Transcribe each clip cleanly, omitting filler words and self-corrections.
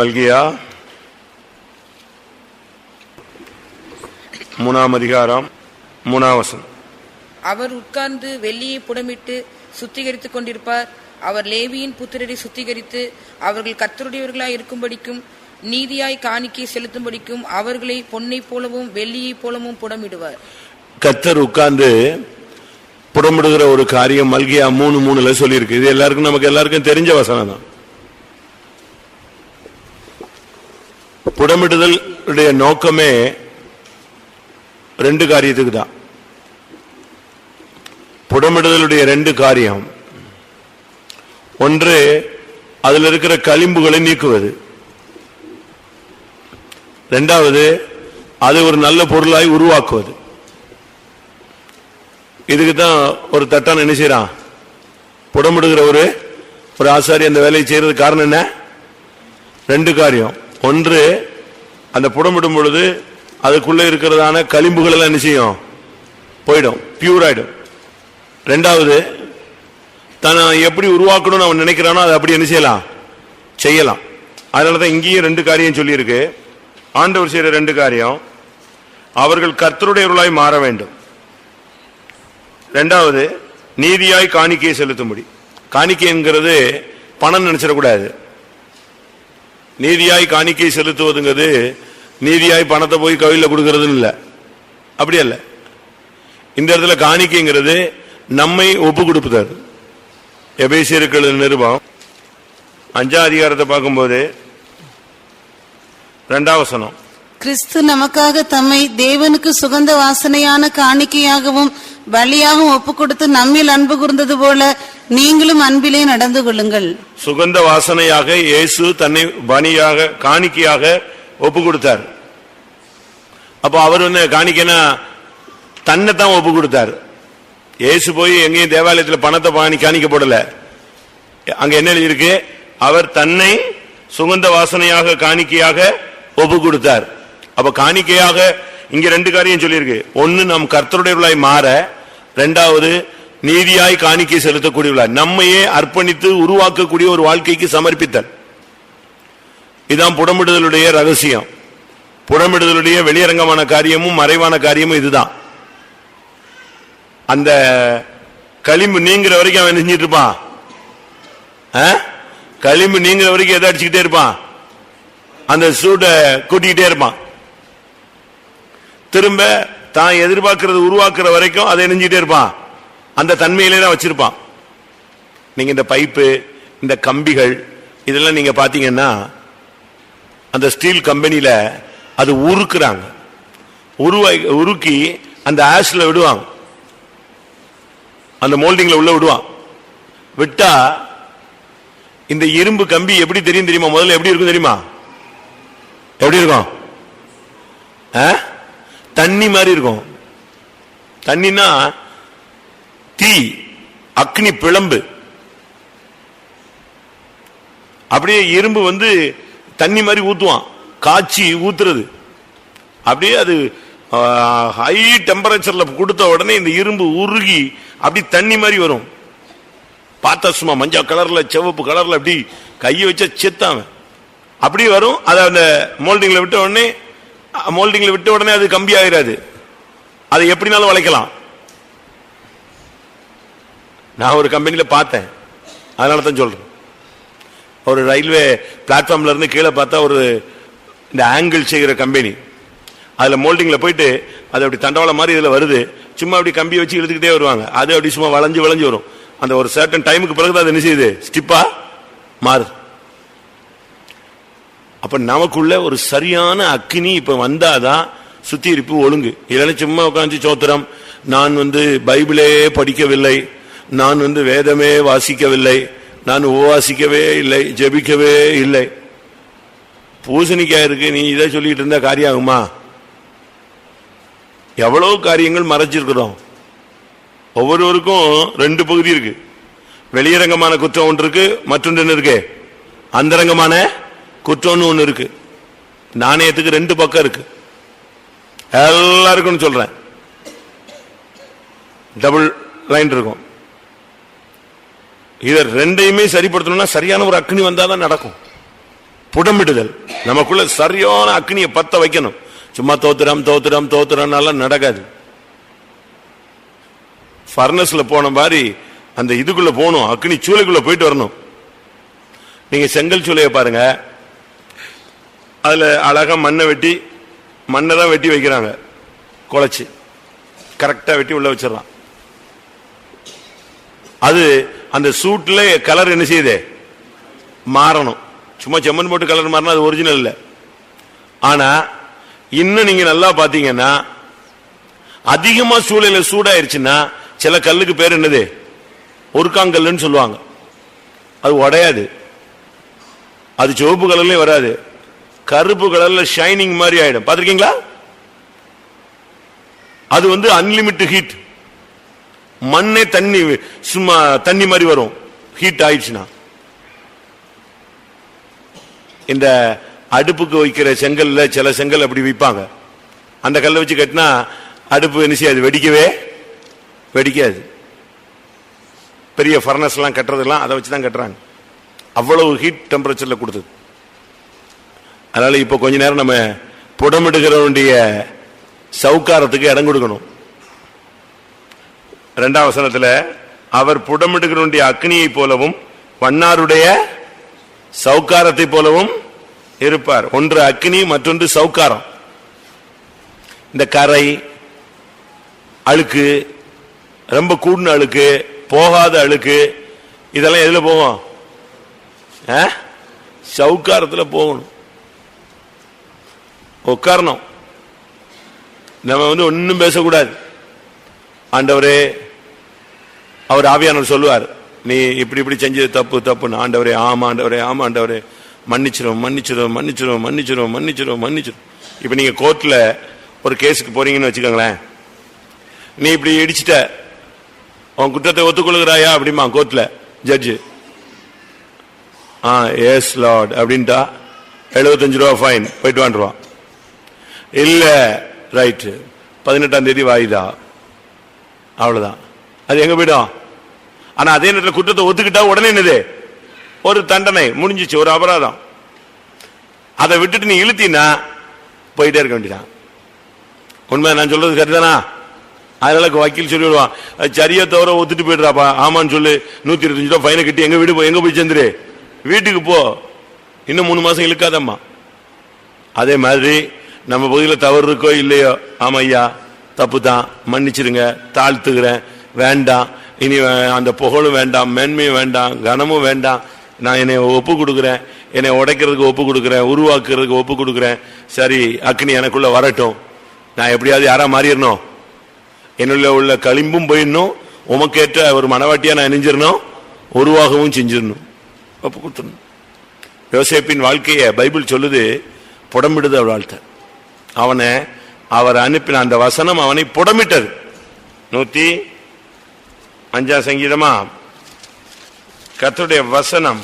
மல்கியா 3ஆம் அதிகாரம் 3ஆம் வசனம். அவர் உட்கார்ந்து வெள்ளியை புடமிட்டு சுத்திகரித்துக் கொண்டிருப்பார். அவர் லேவியின் புத்திரரை சுத்திகரித்து அவர்கள் கர்த்தருடையவர்களாய் இருக்கும்படிக்கும் நீதியாய் காணிக்கை செலுத்தும்படிக்கும் அவர்களை பொன்னை போலவும் வெள்ளியை போலவும் புடமிடுவார். கர்த்தர் உட்கார்ந்து புடமிடுகிற ஒரு காரியம் மல்கியா 3:3 சொல்லியிருக்கு. இது எல்லாருக்கும் நமக்கு எல்லாருக்கும் தெரிஞ்ச வசனம் தான். புடமிடுதலுடைய நோக்கமே 2 காரியத்துக்கு தான். புடமிடுதலுடைய 2 காரியம். ஒன்று, அதில் இருக்கிற களிம்புகளை நீக்குவது. 2வது, அதை ஒரு நல்ல பொருளாய் உருவாக்குவது. இதுக்கு தான் ஒரு தட்டான் என்ன செய்யறான், புடமிடுகிற ஒரு ஆசாரி அந்த வேலையை செய்யறது. காரணம் என்ன? 2 காரியம். ஒன்று, அந்த புடமிடும் பொழுது அதுக்குள்ள இருக்கிறதான களிம்புகள் எல்லாம் என்ன செய்யும், போயிடும், பியூர் ஆயிடும். 2வது, தன்னை எப்படி உருவாக்கணும்னு அவன் நினைக்கிறானோ அதை அப்படி என்ன செய்யலாம். அதனாலதான் இங்கேயும் 2 காரியம் சொல்லியிருக்கு. ஆண்டவர் செய்யற 2 காரியம். அவர்கள் கர்த்தருடையவர்களாய் மாற வேண்டும். 2வது, நீதியாய் காணிக்கையை செலுத்தும்படி. காணிக்கை என்கிறது பணம் நினைச்சிடக்கூடாது. நீதியாய் காணிக்கை செலுத்துவதுங்கிறது நீதியாய் பணத்தை போய் கோயில கொடுக்கறதுன்னு இல்லை, அப்படி அல்ல. இந்த இடத்துல காணிக்கைங்கிறது நம்மை ஒப்பு கொடுப்பது. எபேசியர்கள் நிருபம் 5ஆம் அதிகாரத்தை பார்க்கும்போது 2ஆம் வசனம். கிறிஸ்து நமக்காக தம்மை தேவனுக்கு சுகந்த வாசனையான காணிக்கையாகவும் பலியாகவும் ஒப்பு கொடுத்து நம்மில் அன்பு கூர்ந்தது போல நீங்களும் அன்பிலே நடந்து கொள்ளுங்கள். சுகந்த வாசனையாக இயேசு தன்னை பலியாக காணிக்கையாக ஒப்பு கொடுத்தார். அப்ப அவர் காணிக்கைனா தன்னை தான் ஒப்பு கொடுத்தார். இயேசு போய் எங்கேயும் தேவாலயத்தில் பணத்தை காணிக்க போடல. அங்க என்ன எழுதியிருக்கு? அவர் தன்னை சுகந்த வாசனையாக காணிக்கையாக ஒப்பு கொடுத்தார். அப்ப காணிக்கையாக இங்க 2 காரியம் சொல்லியிருக்கு. ஒன்னு, நம் கர்த்தருடையவர்களாய் மாற. 2வது, நீதியாய் காணிக்கை செலுத்தக்கூடியவர்களாய் நம்மையே அர்ப்பணித்து உருவாக்கக்கூடிய ஒரு வாழ்க்கைக்கு சமர்ப்பித்தல். இதுதான் புடமிடுதலுடைய ரகசியம். புடமிடுதலுடைய வெளியரங்கமான காரியமும் மறைவான காரியமும் இதுதான். அந்த களிம்பு நீங்கிற வரைக்கும் அவன் செஞ்சிட்டு இருப்பான். களிம்பு நீங்கிற வரைக்கும் எதை அடிச்சுக்கிட்டே இருப்பான், அந்த சூட்டை கூட்டிக்கிட்டே இருப்பான். திரும்ப தான் எதிர்பார்க்கிறது உருவாக்குற வரைக்கும் அதை நெஞ்சிட்டே இருப்பான். அந்த தன்மையிலே தான் வச்சிருப்பான். நீங்க இந்த பைப்பு, இந்த கம்பிகள் இதெல்லாம் நீங்க பாத்தீங்கன்னா அந்த ஸ்டீல் கம்பெனியில அது உருக்குறாங்க. உருக்கி அந்த ஆஷ்ல விடுவாங்க, அந்த மோல்டிங்ல உள்ள விடுவான். விட்டா இந்த இரும்பு கம்பி எப்படி தெரியும் தெரியுமா? முதல்ல எப்படி இருக்கும் தெரியுமா? எப்படி இருக்கும்? தண்ணி மாதிரி இருக்கும். தண்ணினா தீ, அக்னி பிளம்பு. அப்படியே இரும்பு தண்ணி மாதிரி ஊத்துவான், காய்ச்சி ஊத்துறது. அப்படியே அது ஹை டெம்பரேச்சர்ல கொடுத்த உடனே இந்த இரும்பு உருகி அப்படி தண்ணி மாதிரி வரும். பார்த்தா சும்மா மஞ்சள் கலர்ல சிவப்பு கலர்ல அப்படி கையை வச்ச செத்தாம அப்படி வரும். அதை அந்த மோல்டிங்ல விட்ட உடனே அது கம்பி ஆகிறாது. அதை எப்படினாலும் வளைக்கலாம். நான் ஒரு கம்பெனியில பார்த்தேன், அதனால தான் சொல்றேன். ஒரு ரயில்வே பிளாட்ஃபார்ம்ல இருந்து கீழே பார்த்தா ஒரு இந்த ஆங்கிள் செய்கிற கம்பெனி, அதுல மோல்டிங்ல போயிட்டு அது அப்படி தண்டவாளம் மாதிரி இதுல வருது. சும்மா அப்படி கம்பி வச்சு இழுத்துக்கிட்டே வருவாங்க. அது அப்படி சும்மா வளைஞ்சு வரும். அந்த ஒரு சர்டன் டைமுக்கு பிறகு அது என்ன செய்யுது, ஸ்டிப்பா மாறுது. அப்ப நமக்குள்ள ஒரு சரியான அக்னி இப்ப வந்தாதான் சுத்திகரிப்பு ஒழுங்கு. இல்லைன்னா சும்மா உட்காந்து சோத்திரம், நான் பைபிளே படிக்கவில்லை, நான் வேதமே வாசிக்கவில்லை, நான் உபவாசிக்கவே இல்லை, ஜெபிக்கவே இல்லை, பூசணிக்காய் இருக்கு, நீ இதை சொல்லிட்டு இருந்தா காரியம் ஆகுமா? எவ்வளவு காரியங்கள் மறைச்சிருக்கிறோம். ஒவ்வொருவருக்கும் 2 பகுதி இருக்கு. வெளியரங்கமான குற்றம் ஒன்று இருக்கு, மற்றொன்று என்ன இருக்கு, அந்தரங்கமான குற்றம்னு ஒண்ணு இருக்கு. நாணயத்துக்கு 2 பக்கம் இருக்கு. எல்லாருக்கும் சொல்றேன், டபுள் லைன் இருக்கும். இத 2யுமே சரிப்படுத்தணும்னா சரியான ஒரு அக்னி வந்தாதான் நடக்கும். புடமிடுதல். நமக்குள்ள சரியான அக்னியை பத்த வைக்கணும். சும்மா தோத்துறோம் நடக்காது. பர்னஸ்ல போன மாதிரி அந்த இதுக்குள்ள போகணும், அக்னி சூளைக்குள்ள போயிட்டு வரணும். நீங்க செங்கல் சூளையை பாருங்க, அதுல அழகா மண்ணை தான் வெட்டி வைக்கிறாங்க, குழைச்சு கரெக்டா வெட்டி உள்ள வச்சிடறான். அது அந்த சூட்ல கலர் என்ன செய்யுது, மாறணும். சும்மா செம்மண் போட்டு கலர் மாறினா அது ஒரிஜினல் இல்ல. ஆனா இன்னும் நீங்க நல்லா பாத்தீங்கன்னா, அதிகமா சூளையில சூடாயிருச்சுன்னா சில கல்லுக்கு பேர் என்னது, ஒருக்காங்கல்லுன்னு சொல்லுவாங்க. அது உடையாது, அது சிவப்பு கலர்லயும் வராது, கருப்பு கலர்ல ஷைனிங் மாதிரி ஆயிடும். பாத்திருக்கீங்களா? அது அன்லிமிட்டட் ஹீட். மண்ணே தண்ணி, சும்மா தண்ணி மாதிரி வரும் ஹீட் ஆயிடுச்சுன்னா. இந்த அடுப்புக்கு வைக்கிற செங்கல்ல சில செங்கல் அப்படி வைப்பாங்க, அந்த கல்லை வச்சு கட்டினா அடுப்பு என்ன செய்யாது, வெடிக்காது. பெரிய ஃபர்னஸ் எல்லாம் கட்டுறதெல்லாம் அதை வச்சுதான் கட்டுறாங்க, அவ்வளவு ஹீட் டெம்பரேச்சர்ல கொடுத்தது. அதனால இப்ப கொஞ்ச நேரம் நம்ம புடமிடுகிறவனுடைய சவுக்காரத்துக்கு இடம் கொடுக்கணும். 2ஆம் வசனத்துல அவர் புடமிடுகிறவனுடைய அக்னியை போலவும் வண்ணாருடைய சவுக்காரத்தை போலவும் இருப்பார். ஒன்று அக்னி, மற்றொன்று சவுக்காரம். இந்த கரை, அழுக்கு, ரொம்ப கூடின அழுக்கு, போகாத அழுக்கு, இதெல்லாம் எதுல போகும், சவுக்காரத்துல போகணும், உட்காரணும். நம்ம ஒன்னும் பேசக்கூடாது. ஆண்டவரே, அவர் ஆவியானவர் சொல்லுவார், நீ இப்படி இப்படி செஞ்சது தப்புன்னு. ஆண்டவரே ஆமா ஆண்டவரே, ஆமா ஆண்டவரே, மன்னிச்சிரும். இப்ப நீங்க கோர்ட்ல ஒரு கேஸுக்கு போறீங்கன்னு வச்சுக்கோங்களேன், நீ இப்படி இடிச்சிட்ட, உன் குற்றத்தை ஒத்துக்கொள்கிறாயா அப்படிமா கோர்ட்ல ஜட்ஜு. எஸ் லார்ட் அப்படின்ட்டா 75 ரூபா ஃபைன், போயிட்டு வாண்டுருவான். இல்ல ரைட், 18ஆம் தேதி வாய்தா, அவ்வளவுதான். அது எங்க போயிடும். ஆனா அதே நேரத்தில் குற்றத்தை ஒத்துக்கிட்டா உடனே என்னது, ஒரு தண்டனை முடிஞ்சிச்சு, ஒரு அபராதம். அதை விட்டுட்டு நீ இழுத்தீன்னா போயிட்டே இருக்க வேண்டியதான். உண்மை நான் சொல்றது சரிதானா? அதனால வக்கீல் சொல்லிடுவான், சரியா தவிர ஒத்துட்டு போயிடுறாப்பா, ஆமான்னு சொல்லு, 125 ரூபா ஃபைனை கட்டி எங்க போய் சேர்ந்துரு, வீட்டுக்கு போ, இன்னும் 3 மாசம் இழுக்காதம்மா. அதே மாதிரி நம்ம பகுதியில் தவறு இருக்கோ இல்லையோ, ஆமா ஐயா தப்பு தான், மன்னிச்சிருங்க, தாழ்த்துக்கிறேன், வேண்டாம், இனி அந்த புகழும் வேண்டாம், மேன்மையும் வேண்டாம், கனமும் வேண்டாம், நான் என்னை ஒப்பு கொடுக்குறேன், என்னை உடைக்கிறதுக்கு ஒப்பு கொடுக்குறேன், உருவாக்குறதுக்கு ஒப்பு கொடுக்குறேன். சரி, அக்னி எனக்குள்ள வரட்டும், நான் எப்படியாவது யாரா மாறிடணும், என்னுள்ள உள்ள களிம்பும் போயிடணும், உமக்கேற்ற ஒரு மனவாட்டியா நான் நெஞ்சிடணும், உருவாகவும் செஞ்சிடணும், ஒப்பு கொடுத்துடணும். யோசேப்பின் வாழ்க்கைய பைபிள் சொல்லுது, புடமிடுது வாழ்க்கை. அவனை அவர் அனுப்பின அந்த வசனம் அவனை புடமிட்டது. 105ஆம் சங்கீதமா, கர்த்தருடைய வசனம்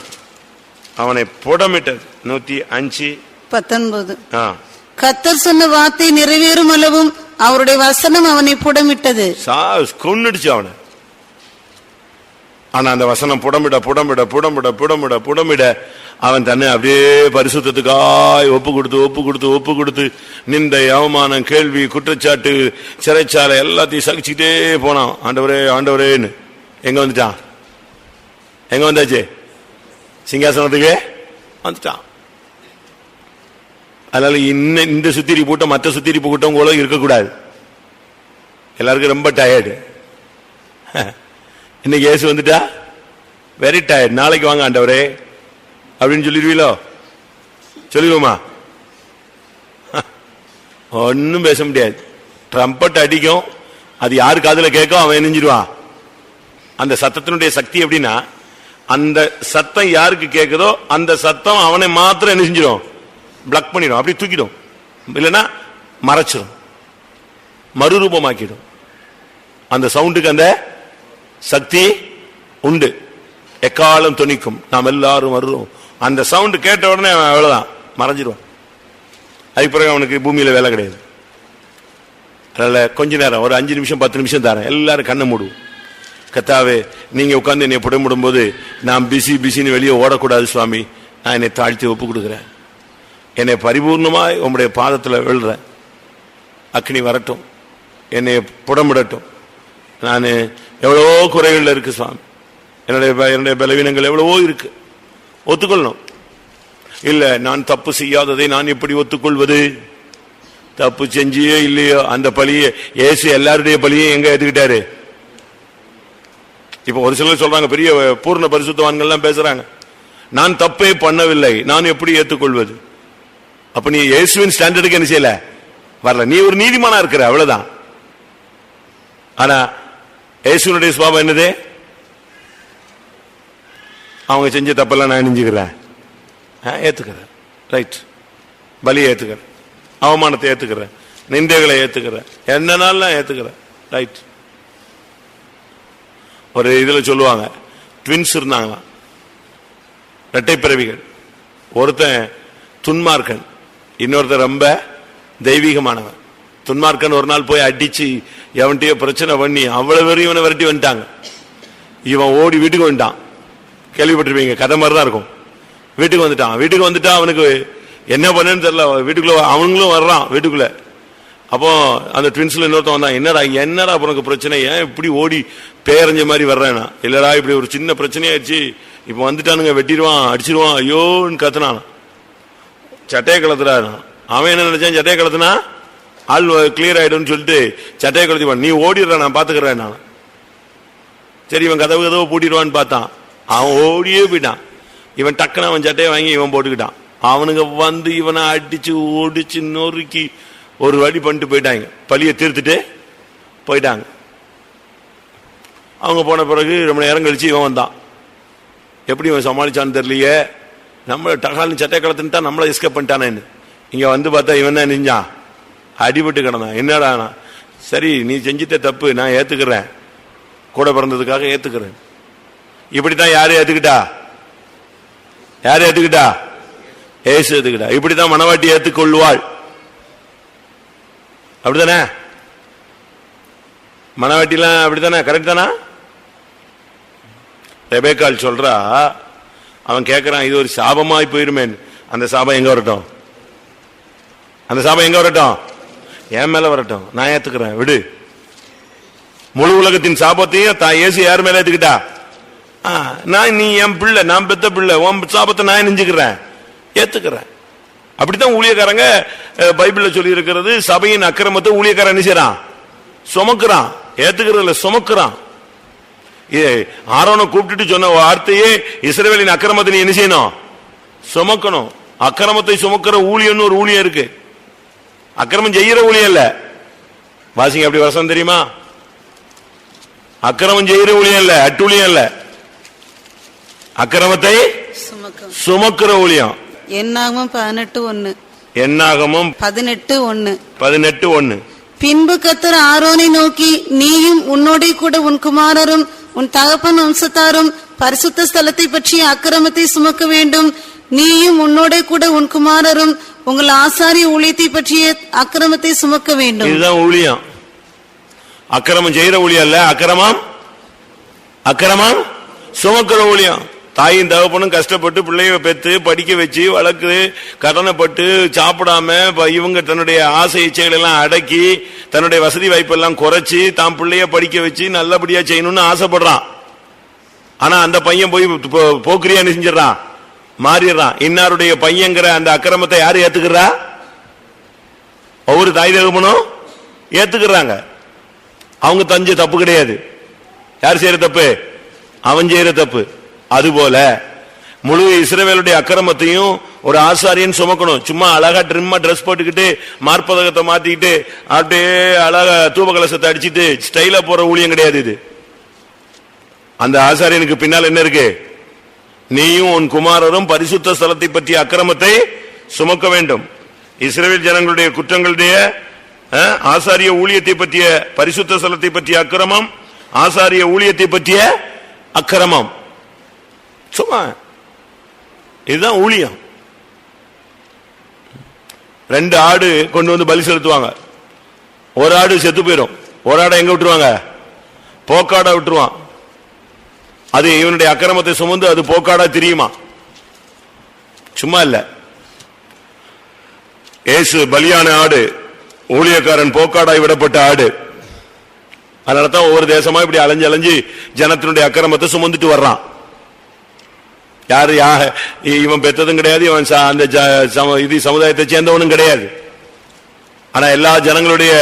அவனை புடமிட்டது. 105:19. கர்த்தர் சொன்ன வார்த்தை நிறைவேறும் அளவும் அவருடைய வசனம் அவனை புடமிட்டது. கொன்னுடுச்சு அவனை. ஆனா அந்த வசனம் புடமிட புடமிட புடமிட புடமிட புடமிட அவன் தன்னை அப்படியே பரிசுத்தத்துக்காய் ஒப்பு கொடுத்து நிந்தை, அவமானம், கேள்வி, குற்றச்சாட்டு, சிறைச்சாலை எல்லாத்தையும் சகிச்சுக்கிட்டே போனான். ஆண்டவரே ஆண்டவரேன்னு எங்க வந்துட்டான், எங்க வந்தாச்சு, சிங்காசனத்துக்கு வந்துட்டான். அதனால இந்த சுத்திரிப்பு கூட்டம் மற்ற சுத்திரிப்பு கூட்டம் கூட இருக்கக்கூடாது. எல்லாருக்கும் ரொம்ப டயர்டு. இன்னைக்கு ஏசு வந்துட்டா வெரி டயர்ட், நாளைக்கு வாங்க ஆண்டவரே அப்படின்னு சொல்லிடுவீங்களோ, சொல்லிடுவோமா? ஒன்னும் பேச முடியாது. ட்ரம்பட் அடிக்கும், அது யாரு காதுல கேட்கும் அவன் நெஞ்சிடுவான். அந்த சத்தத்தினுடைய சக்தி எப்படின்னா, அந்த சத்தம் யாருக்கு கேட்குதோ அந்த சத்தம் அவனை மாத்திரம் என்ன செஞ்சிடும், பிளாக் பண்ணிடும், அப்படி தூக்கிடும், இல்லைன்னா மறைச்சிடும், மறுரூபமாக்கிடும். அந்த சவுண்டுக்கு அந்த சக்தி உண்டு. எக்காலம் துணிக்கும், நாம் எல்லாரும் வருவோம். அந்த சவுண்டு கேட்ட உடனே அவ்வளவுதான், மறைஞ்சிருவான். அதுக்கு பிறகு அவனுக்கு பூமியில வேலை கிடையாது. அதனால கொஞ்ச நேரம், ஒரு 5 நிமிஷம் 10 நிமிஷம் தரேன், எல்லாரும் கண்ணை மூடுவோம். கர்த்தாவே, நீங்க உட்கார்ந்து என்னை புடமிடும் போது நான் பிஸின்னு வெளியே ஓடக்கூடாது சுவாமி, நான் என்னை தாழ்த்தி ஒப்பு கொடுக்குறேன். என்னை பரிபூர்ணமாய் உம்முடைய பாதத்தில் விழுற, அக்னி வரட்டும், என்னை புடமிடட்டும். நான் எவ்வளவோ குறைகள் இருக்கு சுவாமி, என்னுடைய பலவீனங்கள் எவ்வளவோ இருக்கு, ஒத்துக்கொள்ளணும். இல்ல நான் தப்பு செய்யாததை நான் எப்படி ஒத்துக்கொள்வது? தப்பு செஞ்சியோ இல்லையோ அந்த பழியை இயேசு எல்லாருடைய பழியை எங்க ஏத்துக்கிட்டாரு? இப்ப ஒரு சிலர் சொல்றாங்க, பெரிய பூர்ண பரிசுத்தவான்கள் பேசுறாங்க, நான் தப்பே பண்ணவில்லை, நான் எப்படி ஏற்றுக்கொள்வது? அப்ப நீ இயேசுவின் ஸ்டாண்டர்டுக்கு என்ன செய்யல, வரல. நீ ஒரு நீதிமானா இருக்கிற, அவ்வளவுதான். ஆனா இயேசுனுடைய சுபாவம் என்னது? அவங்க செஞ்ச தப்பெல்லாம் நான் நெஞ்சுக்கிறேன், ஏத்துக்கிறேன், ரைட். பலியை ஏத்துக்கிறேன், அவமானத்தை ஏத்துக்கிறேன், நிந்தைகளை ஏத்துக்கிறேன், என்னன்னாலும் ஏத்துக்கிறேன், ரைட். ஒரு இதுல சொல்லுவாங்க, ட்வின்ஸ் இருந்தாங்களாம், இரட்டை பிறவிகள். ஒருத்தன் துன்மார்க்கன், இன்னொருத்தன் ரொம்ப தெய்வீகமானவன். துன்மார்க்கன் ஒரு நாள் போய் அடிச்சு எவன்கிட்டயோ பிரச்சனை பண்ணி அவ்வளவு பேரும் இவனை விரட்டி வந்துட்டாங்க. இவன் ஓடி வீட்டுக்கு வந்துட்டான். கேள்விப்பட்டிருப்பீங்க, கதை மாதிரிதான் இருக்கும். வீட்டுக்கு வந்துட்டா அவனுக்கு என்ன பண்ணு தெரியல. வீட்டுக்குள்ள அவனுங்களும் வர்றான் வீட்டுக்குள்ள. அப்போ அந்த ட்வின்ஸ்ல இன்னொருத்தன் வந்தான், என்னடா உனக்கு பிரச்சனை, ஏன் இப்படி ஓடி பேரஞ்ச மாதிரி வர்றேன்னா? இல்லடா இப்படி ஒரு சின்ன பிரச்சனையாச்சு, இப்ப வந்துட்டானுங்க, வெட்டிடுவான், அடிச்சிருவான், ஐயோன்னு கத்துனான். சட்டையை கலத்துறாரு. அவன் என்ன நினைச்சான், சட்டையை கலத்துனா ஆள் கிளியர் ஆயிடும்னு சொல்லிட்டு சட்டையை கலத்திவான். நீ ஓடிடுற, நான் பாத்துக்கிறேன் நான். சரி, இவன் கதவு பூட்டிடுவான்னு பார்த்தான், அவன் ஓடியே போயிட்டான். இவன் டக்குன்னு அவன் சட்டையை வாங்கி இவன் போட்டுக்கிட்டான். அவனுங்க வந்து இவனை அடிச்சு ஓடிச்சு நொறுக்கி ஒரு வழி பண்ணிட்டு போயிட்டாங்க. பழியை தீர்த்துட்டு போயிட்டாங்க. அவங்க போன பிறகு ரொம்ப நேரம் கழிச்சு இவன் வந்தான். எப்படி இவன் சமாளிச்சான்னு தெரியலையே, நம்மள டகால்னு சட்டை கலத்துட்டா நம்மள எஸ்கேப் பண்ணிட்டானேன்னு. இங்க வந்து பார்த்தா இவன் தான் நெஞ்சான், அடிபட்டு கிடந்தான். என்னடா, சரி நீ செஞ்சிட்ட தப்பு, நான் ஏத்துக்கிறேன், கூட பிறந்ததுக்காக ஏத்துக்கிறேன். இப்படித்தான் யாரு ஏத்துக்கிட்டா? ஏசு ஏத்துக்கிட்டா. இப்படித்தான் மனவாட்டி ஏத்துக்கொள்வாள். அப்படித்தானே? மனவாட்டிலாம் அப்படித்தானே? கரெக்ட் தானா? ரெபேக்காள் சொல்றா, அவன் கேட்கிறான், இது ஒரு சாபமாய் போயிருமே, அந்த சாபம் எங்க வரட்டும், என் மேல வரட்டும், நான் ஏத்துக்கிறேன், விடு. முழு உலகத்தின் சாபத்தையும் இயேசு யார் மேல ஏத்துக்கிட்டா? நீ என் பிள்ளை, நான் பெத்த பிள்ளை, உன் சாபத்தை நான் நெஞ்சுக்கிறேன், ஏத்துக்கிறேன். அப்படித்தான் ஊழியக்காரங்க பைபிள்ல சொல்லி இருக்கிறது. சபையின் அக்கிரமத்தை ஊழியக்காரன் என்ன செய்யறான்? சுமக்குறான். ஏத்துக்கிறதுல சுமக்குறான். ஆரோனை கூப்பிட்டு சொன்ன வார்த்தையே, இஸ்ரவேலின் அக்கிரமத்தை நீ என்ன செய்யணும்? சுமக்கணும். அக்கிரமத்தை சுமக்கிற ஊழியன்னு ஒரு ஊழியம் இருக்கு. அக்கிரமம் செய்யற ஊழியம் இல்ல. வாசிங்க அப்படி வசனம் தெரியுமா? அக்கிரமம் செய்யற ஊழியம் இல்ல, அட்டூழியம் இல்ல, அக்கிரமத்தை சுமக்கிற ஊழியம். என்னாகமம் 18:1. என்னாகமம் 18:1. பின்பு கர்த்தர் ஆரோனை நோக்கி, நீயும் உன்னோட கூட உன் குமாரரும் உன் தகப்பன் வம்சத்தாரும் பரிசுத்த ஸ்தலத்தை பற்றிய அக்கிரமத்தை சுமக்க வேண்டும். நீயும் உன்னோட கூட உன் குமாரரும் உங்கள் ஆசாரிய ஊழியத்தை பற்றிய அக்கிரமத்தை சுமக்க வேண்டும். இதுதான் ஊழியம். அக்கிரமம் செய்யற ஊழியம் இல்ல, அக்கிரமம் சுமக்கிற ஊழியம். தாயும் தகப்பனும் கஷ்டப்பட்டு பிள்ளைய பெற்று படிக்க வச்சு வளர்க்கு கடனைப்பட்டு சாப்பிடாம இவங்க தன்னுடைய ஆசை இச்சைகள் எல்லாம் அடக்கி தன்னுடைய வசதி வாய்ப்பெல்லாம் குறைச்சி தான் பிள்ளைய படிக்க வச்சு நல்லபடியா செய்யணும்னு ஆசைப்படுறான். ஆனா அந்த பையன் போய் போக்கிரியா செஞ்சிடறான், மாறிடுறான். இன்னாருடைய பையங்கிற அந்த அக்கிரமத்தை யாரு ஏத்துக்கிறா? ஒவ்வொரு தாய் தகப்பனும் ஏத்துக்கிறாங்க. அவங்க தஞ்ச தப்பு கிடையாது. யார் செய்யற தப்பு? அவன் செய்யற தப்பு. அதுபோல முழு இஸ்ரவேலுடைய அக்கிரமத்தையும் ஒரு ஆசாரியன் சுமக்கணும். சும்மா அழகா ட்ரிம்மா ட்ரெஸ் போட்டுக்கிட்டு மார்பதகத்தை மாத்திக்கிட்டு அப்படியே அழகா தூப கலசத்தை அடிச்சுட்டு ஸ்டைலா போற ஊழியம் கிடையாது இது. அந்த ஆசாரியனுக்கு பின்னால் என்ன இருக்கு? நீயும் உன் குமாரரும் பரிசுத்த ஸ்தலத்தை பற்றிய அக்கிரமத்தை சுமக்க வேண்டும். இஸ்ரவேல் ஜனங்களுடைய குற்றங்களுடைய ஆசாரிய ஊழியத்தை பற்றிய பரிசுத்த ஸ்தலத்தை பற்றிய அக்கிரமம், ஆசாரிய ஊழியத்தை பற்றிய அக்கிரமம். சும்மா இதுதான் ஊழியம். 2 ஆடு கொண்டு வந்து பலி செலுத்துவாங்க. ஒரு ஆடு செத்து போயிடும். ஒரு ஆடை எங்க விட்டுருவாங்க? போக்காடா விட்டுருவான். அது இவனுடைய அக்கிரமத்தை சுமந்து அது போக்காடா தெரியுமா? சும்மா இல்ல. இயேசு பலியான ஆடு, ஊழியக்காரன் போக்காடாய் விடப்பட்ட ஆடு. அதனாலதான் ஒவ்வொரு தேசமா இப்படி அலைஞ்சு அலைஞ்சு ஜனத்தினுடைய அக்கிரமத்தை சுமந்துட்டு வர்றான். யாரு இவன் பெற்றதும் கிடையாது, இவன் அந்த இது சமுதாயத்தை சேர்ந்தவனும் கிடையாது. ஆனா எல்லா ஜனங்களுடைய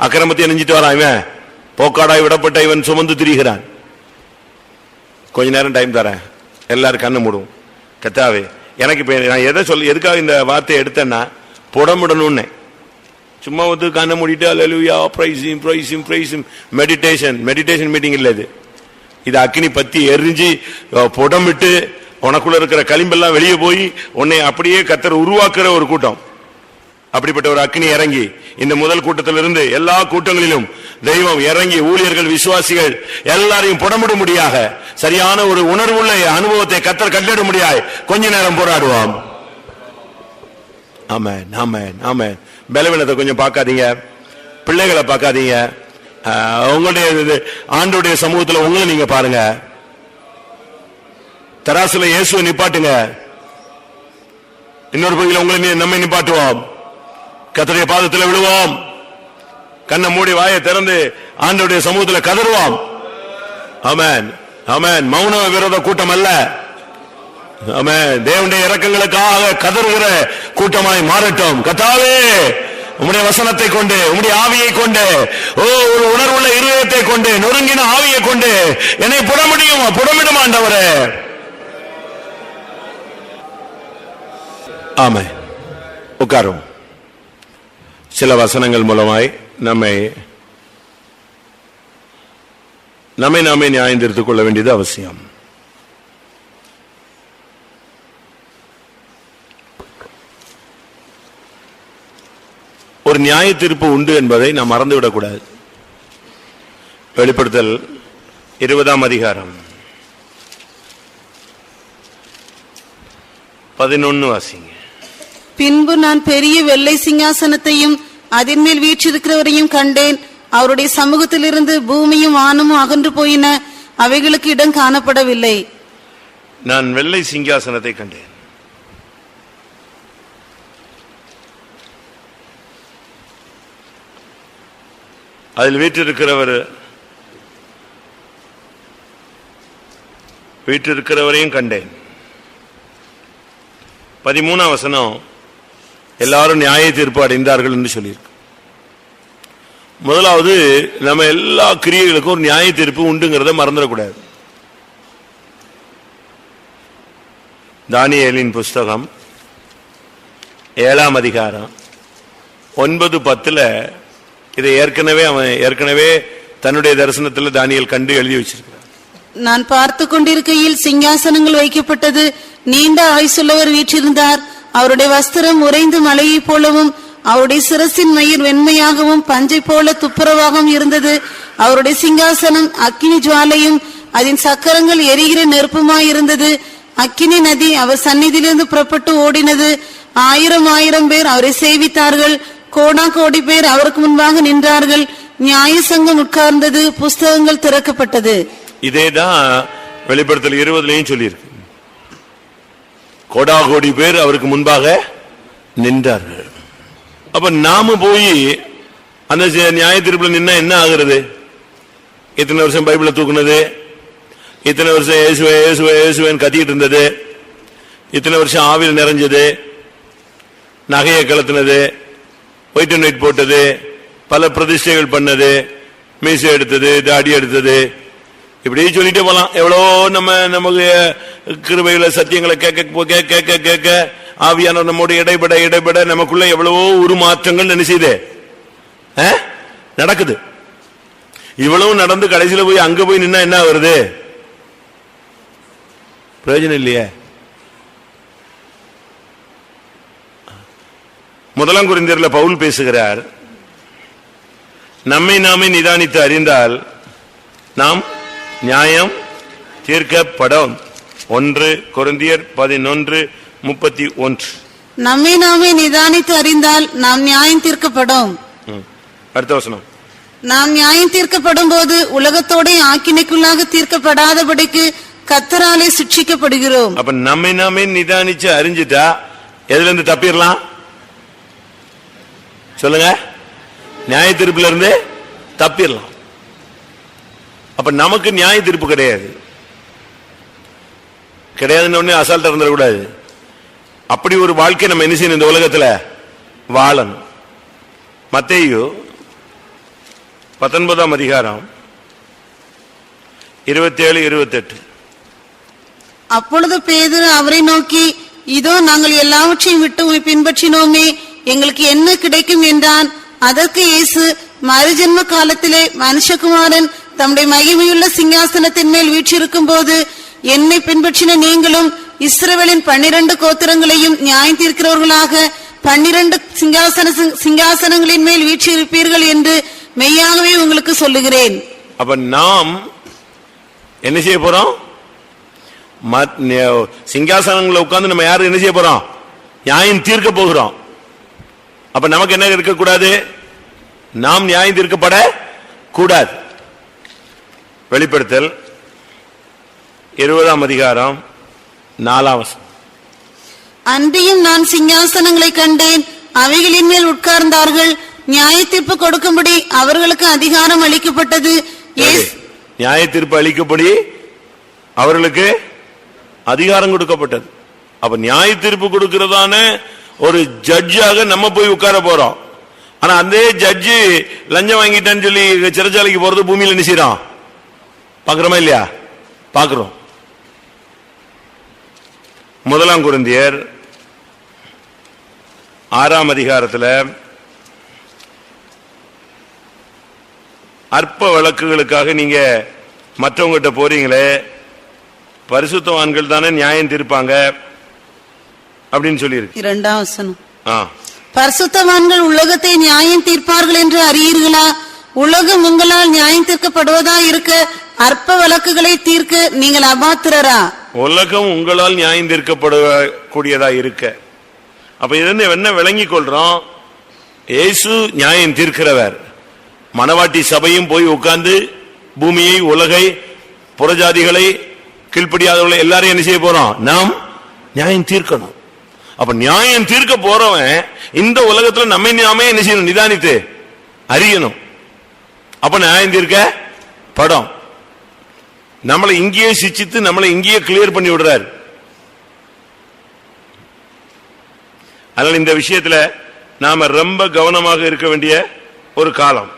அக்கிரமத்தையும் நெஞ்சிட்டு வரான். இவன் போக்காடாய் விடப்பட்ட இவன் சுமந்து திரிகிறான். கொஞ்ச நேரம் டைம் தரேன், எல்லாரும் கண்ணு மூடும். கத்தாவே எனக்கு இப்ப நான் எதை சொல்லி எதுக்காக இந்த வார்த்தையை எடுத்தேன்னா, புடமிடணும்னு. சும்மா வந்து கண்ணை மூடிட்டு hallelujah praise him praise him praise him meditation meeting இல்ல இது அக்கினி பத்தி எரிஞ்சு புடமிட்டு உனக்குள்ள இருக்கிற களிம்பெல்லாம் வெளியே போய் உன்னை அப்படியே கர்த்தர் உருவாக்குற ஒரு கூட்டம். அப்படிப்பட்ட ஒரு அக்கினி இறங்கி இந்த முதல் கூட்டத்திலிருந்து எல்லா கூட்டங்களிலும் தெய்வம் இறங்கி ஊழியர்கள் விசுவாசிகள் எல்லாரையும் புடமிடும்படியாக சரியான ஒரு உணர்வுள்ள அனுபவத்தை கர்த்தர் கட்டிட முடியாது. கொஞ்ச நேரம் போராடுவோம். ஆமென் ஆமென் ஆமென். பலவீனத்தை கொஞ்சம் பார்க்காதீங்க, பிள்ளைகளை பார்க்காதீங்க, உங்களுடைய ஆண்டவருடைய சமூகத்தில் உங்களை நீங்க பாருங்க. தராசுல இயேசுவை நிப்பாட்டுங்க, இன்னொரு பகுதியில் உங்களை நம்மை நிப்பாட்டுவோம். கர்த்தருடைய பாதத்தில் விழுவோம், கண்ணை மூடி வாயை திறந்து ஆண்டவருடைய சமூகத்தில் கதறுவோம். ஆமென் ஆமென். மௌன விரோத கூட்டம் அல்ல. ஆமென். தேவனுடைய இரக்கங்களுக்காக கதறுகிற கூட்டமாய் மாறட்டும். கர்த்தாவே உம்முடைய வசனத்தை கொண்டு, உம்முடைய ஆவியை கொண்டு, ஒரு உணர்வுள்ள இருதயத்தை கொண்டு, நொறுங்கின ஆவியை கொண்டு என்னை புடமிடும் ஆண்டவரே. ஆமென். உட்காரும். சில வசனங்கள் மூலமாய் நம்மை நாமே நியாயம் தீர்த்துக் கொள்ள வேண்டியது அவசியம். ஒரு நியாய தீர்ப்பு உண்டு என்பதை நாம் மறந்துவிடக்கூடாது. வெளிப்படுத்தல் 20ஆம் அதிகாரம் 11 வாசிங்க. பின்பு நான் பெரிய வெள்ளை சிங்காசனத்தையும் அதன் மேல் வீற்றிருக்கிறவரையும் கண்டேன். அவருடைய சமூகத்திலிருந்து பூமியும் வானமும் அகன்று போயின, அவைகளுக்கு இடம் காணப்படவில்லை. நான் வெள்ளை சிங்காசனத்தை கண்டேன். அதில் வீற்றிருக்கிறவரையும் கண்டேன். 13ஆம் வசனம் எல்லாரும் நியாய தீர்ப்பு அடைந்தார்கள் என்று சொல்லியிருக்கு. முதலாவது, நம்ம எல்லா கிரியைகளுக்கும் ஒரு நியாய தீர்ப்பு உண்டுங்கிறத மறந்துடக்கூடாது. தானியேலின் புஸ்தகம் 7ஆம் அதிகாரம் 9-10 இதை ஏற்கனவே தன்னுடைய தரிசனத்தில் தானியேல் கண்டு எழுதி வச்சிருக்கிறார். நான் பார்த்து கொண்டிருக்கையில் சிங்காசனங்கள் வைக்கப்பட்டது, நீண்ட ஆயுசுள்ளவர் வீற்றிருந்தார். அவருடைய வஸ்திரம் உறைந்து மலையை போலவும், அவருடைய சிரசின் மயிர் வெண்மையாகவும் பஞ்சை போல துப்புரவாகவும் இருந்தது. அவருடைய சிங்காசனம் அக்கினி ஜுவாலையும் அதன் சக்கரங்கள் எரிகிற நெருப்புமாயிருந்தது. அக்கினி நதி அவர் சந்நிதியிலிருந்து புறப்பட்டு ஓடினது. 1000 பேர் அவரை சேவித்தார்கள். கோடா கோடி பேர் அவருக்கு முன்பாக நின்றார்கள். நியாய சங்கம் உட்கார்ந்தது, புஸ்தகங்கள் திறக்கப்பட்டது. இதேதான் வெளிப்படுத்தல் 20 சொல்லியிருக்கு. கோடா கோடி பேர் அவருக்கு முன்பாக நின்றார்கள். அப்ப நாம போய் அந்த நியாய தீர்ப்புல நின்னா என்ன ஆகுறது? இத்தனை வருஷம் பைபிளை தூக்குனது, இத்தனை வருஷம் இயேசுவேன் கத்திட்டு இருந்தது, இத்தனை வருஷம் ஆவியில் நிறைஞ்சது, நகையை கலத்தினது, ஒயிட் அண்ட் ஒயிட் போட்டது, பல பிரதிஷ்டைகள் பண்ணது, மீசை எடுத்தது, தாடி எடுத்தது, இப்படி சொல்லிட்டே போலாம். எவ்வளோ நமக்கு கிருபையில சத்தியங்களை கேட்க ஆவியான நம்மோட இடைபட நமக்குள்ள எவ்வளவோ உருமாற்றங்கள் நினைச்சது நடக்குது. இவ்வளவு நடந்து கடைசியில போய் அங்க போய் நின்னா என்ன வருது? பிரயோஜனம் இல்லையே. 1 கொரிந்தியர்ல பவுல் பேசுகிறார், நம்மை நாமே நிதானித்து அறிந்தால் நாம் நியாயம் தீர்க்கப்படும். 1 கொரிந்தியர் 11:31. நம்மை நாமே நிதானித்து அறிந்தால் நாம் நியாயம் தீர்க்கப்படும். அடுத்த வசனம், நாம் நியாயம் தீர்க்கப்படும் போது உலகத்தோட ஆக்கினைக்குள்ளாக தீர்க்கப்படாதபடிக்கு கர்த்தராலே சிட்சிக்கப்படுகிறோம். அப்ப நம்மை நாமே நிதானிச்சு அறிஞ்சிட்டா எதுல இருந்து தப்பிடலாம்? சொல்லுங்க, நியாய தீர்ப்புல இருந்து தப்பிடலாம். அப்ப நமக்கு நியாய தீர்ப்பு கிடையாது. கிடையாதுன்னு அசால்ட்டா இருந்துடக்கூடாது. அப்படி ஒரு வாழ்க்கை நம்ம என்ன செய்யணும், இந்த உலகத்துல வாழணும். மத்தேயு 19ஆம் அதிகாரம் 27-28. அப்பொழுது பேதுரு அவரை நோக்கி, இதோ நாங்கள் எல்லாவற்றையும் விட்டு உம்மை பின்பற்றினோமே, எங்களுக்கு என்ன கிடைக்கும் என்றான். அதற்கு இயேசு, மறுஜென்ம காலத்திலே மனுஷகுமாரன் தம்முடைய மகிமையுள்ள சிங்காசனத்தின் மேல் வீற்றிருக்கும் போது என்னை பின்பற்றின நீங்களும் இஸ்ரவேலின் 12 கோத்திரங்களையும் நியாயம் தீர்க்கிறவர்களாக 12 சிங்காசனங்களின் மேல் வீற்றிருப்பீர்கள் என்று மெய்யாகவே உங்களுக்கு சொல்லுகிறேன். அப்ப நாம் என்ன செய்ய போறோம்? சிங்காசனங்களை உட்கார்ந்து நம்ம யாரும் என்ன செய்ய போறோம்? நியாயம் தீர்க்க போகிறோம். அப்ப நமக்கு என்ன இருக்கக்கூடாது? நாம் நியாயம் தீர்க்கப்பட கூடாது. வெளிப்படுத்தல் 20ஆம் அதிகாரம் 4ஆம் வசனம். அன்றியும் நான் சிங்காசனங்களை கண்டேன், அவைகளின் மேல் உட்கார்ந்தார்கள், நியாய தீர்ப்பு கொடுக்கும்படி அவர்களுக்கு அதிகாரம் அளிக்கப்பட்டது. நியாய தீர்ப்பு அளிக்கப்படி அவர்களுக்கு அதிகாரம் கொடுக்கப்பட்டது. அப்ப நியாய தீர்ப்பு கொடுக்கிறதான ஒரு ஜட்ஜாக நம்ம போய் உட்கார போறோம். ஆனா அதே ஜட்ஜு லஞ்சம் வாங்கிட்டான்னு சொல்லி சிறைச்சாலைக்கு போறது பூமியில என்ன செய்யறோம்? பாக்குறோமா இல்லையா? பாக்குறோம். 1 கொரிந்தியர் 6ஆம் அதிகாரத்துல அற்ப வழக்குகளுக்காக நீங்க மற்றவங்கிட்ட போறீங்களே, பரிசுத்தவான்கள் தானே நியாயம் தீர்ப்பாங்க அப்படின்னு சொல்லி இருக்கு. 2ஆம் வசனம். பரிசுத்தவான்கள் உலகத்தை நியாயம் தீர்ப்பார்கள் என்று அறியீர்களா? உலகம் உங்களால் நியாயம் தீர்க்கப்படுவதா இருக்க அற்ப வழக்குகளை தீர்க்க நீங்கள் அபாத்திரரா? உலகம் உங்களால் நியாயம் தீர்க்கப்படக்கூடியதா இருக்க. அப்ப இருந்து என்ன விளங்கிக் கொள்றோம்? இயேசு நியாயம் தீர்க்கிறவர். மணவாட்டி சபையும் போய் உட்கார்ந்து பூமியை, உலகை, புறஜாதிகளை, கீழ்ப்படியாதவர்களை எல்லாரையும் என்ன செய்ய போறோம்? நாம் நியாயம் தீர்க்கணும். அப்ப நியாயம் தீர்க்க போறவன் இந்த உலகத்துல நம்ம நாமே என்ன செய்யணும்? நிதானித்து அறியணும். அப்ப நியாயம் தீர்க்க படம் நம்மளை இங்கேயே சிச்சித்து நம்மளை இங்கேயே கிளியர் பண்ணி விடுறாரு. அதனால இந்த விஷயத்துல நாம ரொம்ப கவனமாக இருக்க வேண்டிய ஒரு காலம்.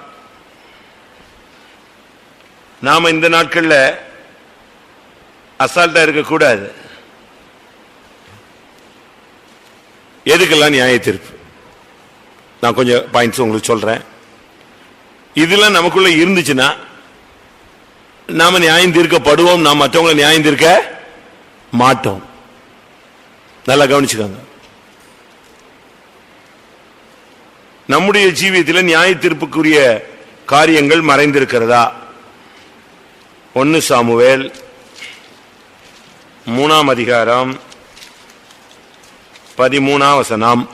நாம இந்த நாட்கள்ல அசால்ட்டா இருக்க கூடாது. எதுக்கெல்லாம் நியாய தீர்ப்பு? நான் கொஞ்சம் பாயிண்ட்ஸ் உங்களுக்கு சொல்றேன். இதெல்லாம் நமக்குள்ள இருந்துச்சுன்னா நாம நியாயம் தீர்க்கப்படுவோம், நாம் மற்றவங்களை நியாயம் தீர்க்க மாட்டோம். நல்லா கவனிச்சுக்கோங்க. நம்முடைய ஜீவியத்தில் நியாய தீர்ப்புக்குரிய காரியங்கள் மறைந்திருக்கிறதா? 1 சாமுவேல் 3ஆம் அதிகாரம் 13ஆம் வசனம்.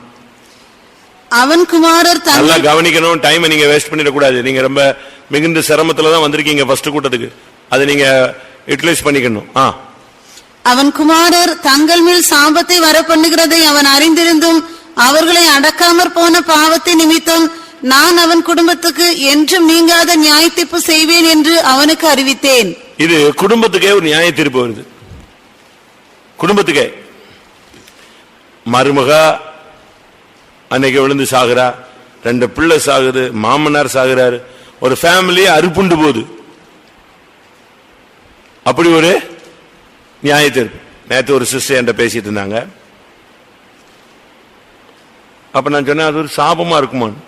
அவன் குமாரர் நல்லா கவனிக்கணும். டைம் நீங்க வேஸ்ட் பண்ணிடக்கூடாது. நீங்க ரொம்ப மிகுந்த சிரமத்துல தான் வந்திருக்கீங்க ஃபர்ஸ்ட் கூட்டத்துக்கு. அதை நீங்க யூட்டிலைஸ் பண்ணிக்கணும். அவன் குமாரர் தங்கள் மேல் சாபத்தை வர பண்ணுகிறதை அவன் அறிந்திருந்தும் அவர்களை அடக்காமற் போன பாவத்தை நிமித்தம் நான் அவன் குடும்பத்துக்கு என்றும் நீங்காத நியாய தீர்ப்பு செய்வேன் என்று அவனுக்கு அறிவித்தேன். இது குடும்பத்துக்கே ஒரு நியாய தீர்ப்பு வருது. குடும்பத்துக்கே மருமக அன்னைக்கு விழுந்து சாகுறா, 2 பிள்ளை சாகுது, மாமனார் சாகுறாரு, ஒரு ஃபேமிலியே அறுப்புண்டு போகுது. அப்படி ஒரு நியாய தீர்ப்பு. நேற்று ஒரு சிஸ்டர் என்கிட்ட பேசிட்டு இருந்தாங்க. அப்ப நான் சொன்னேன், அது ஒரு சாபமா இருக்குமான்னு.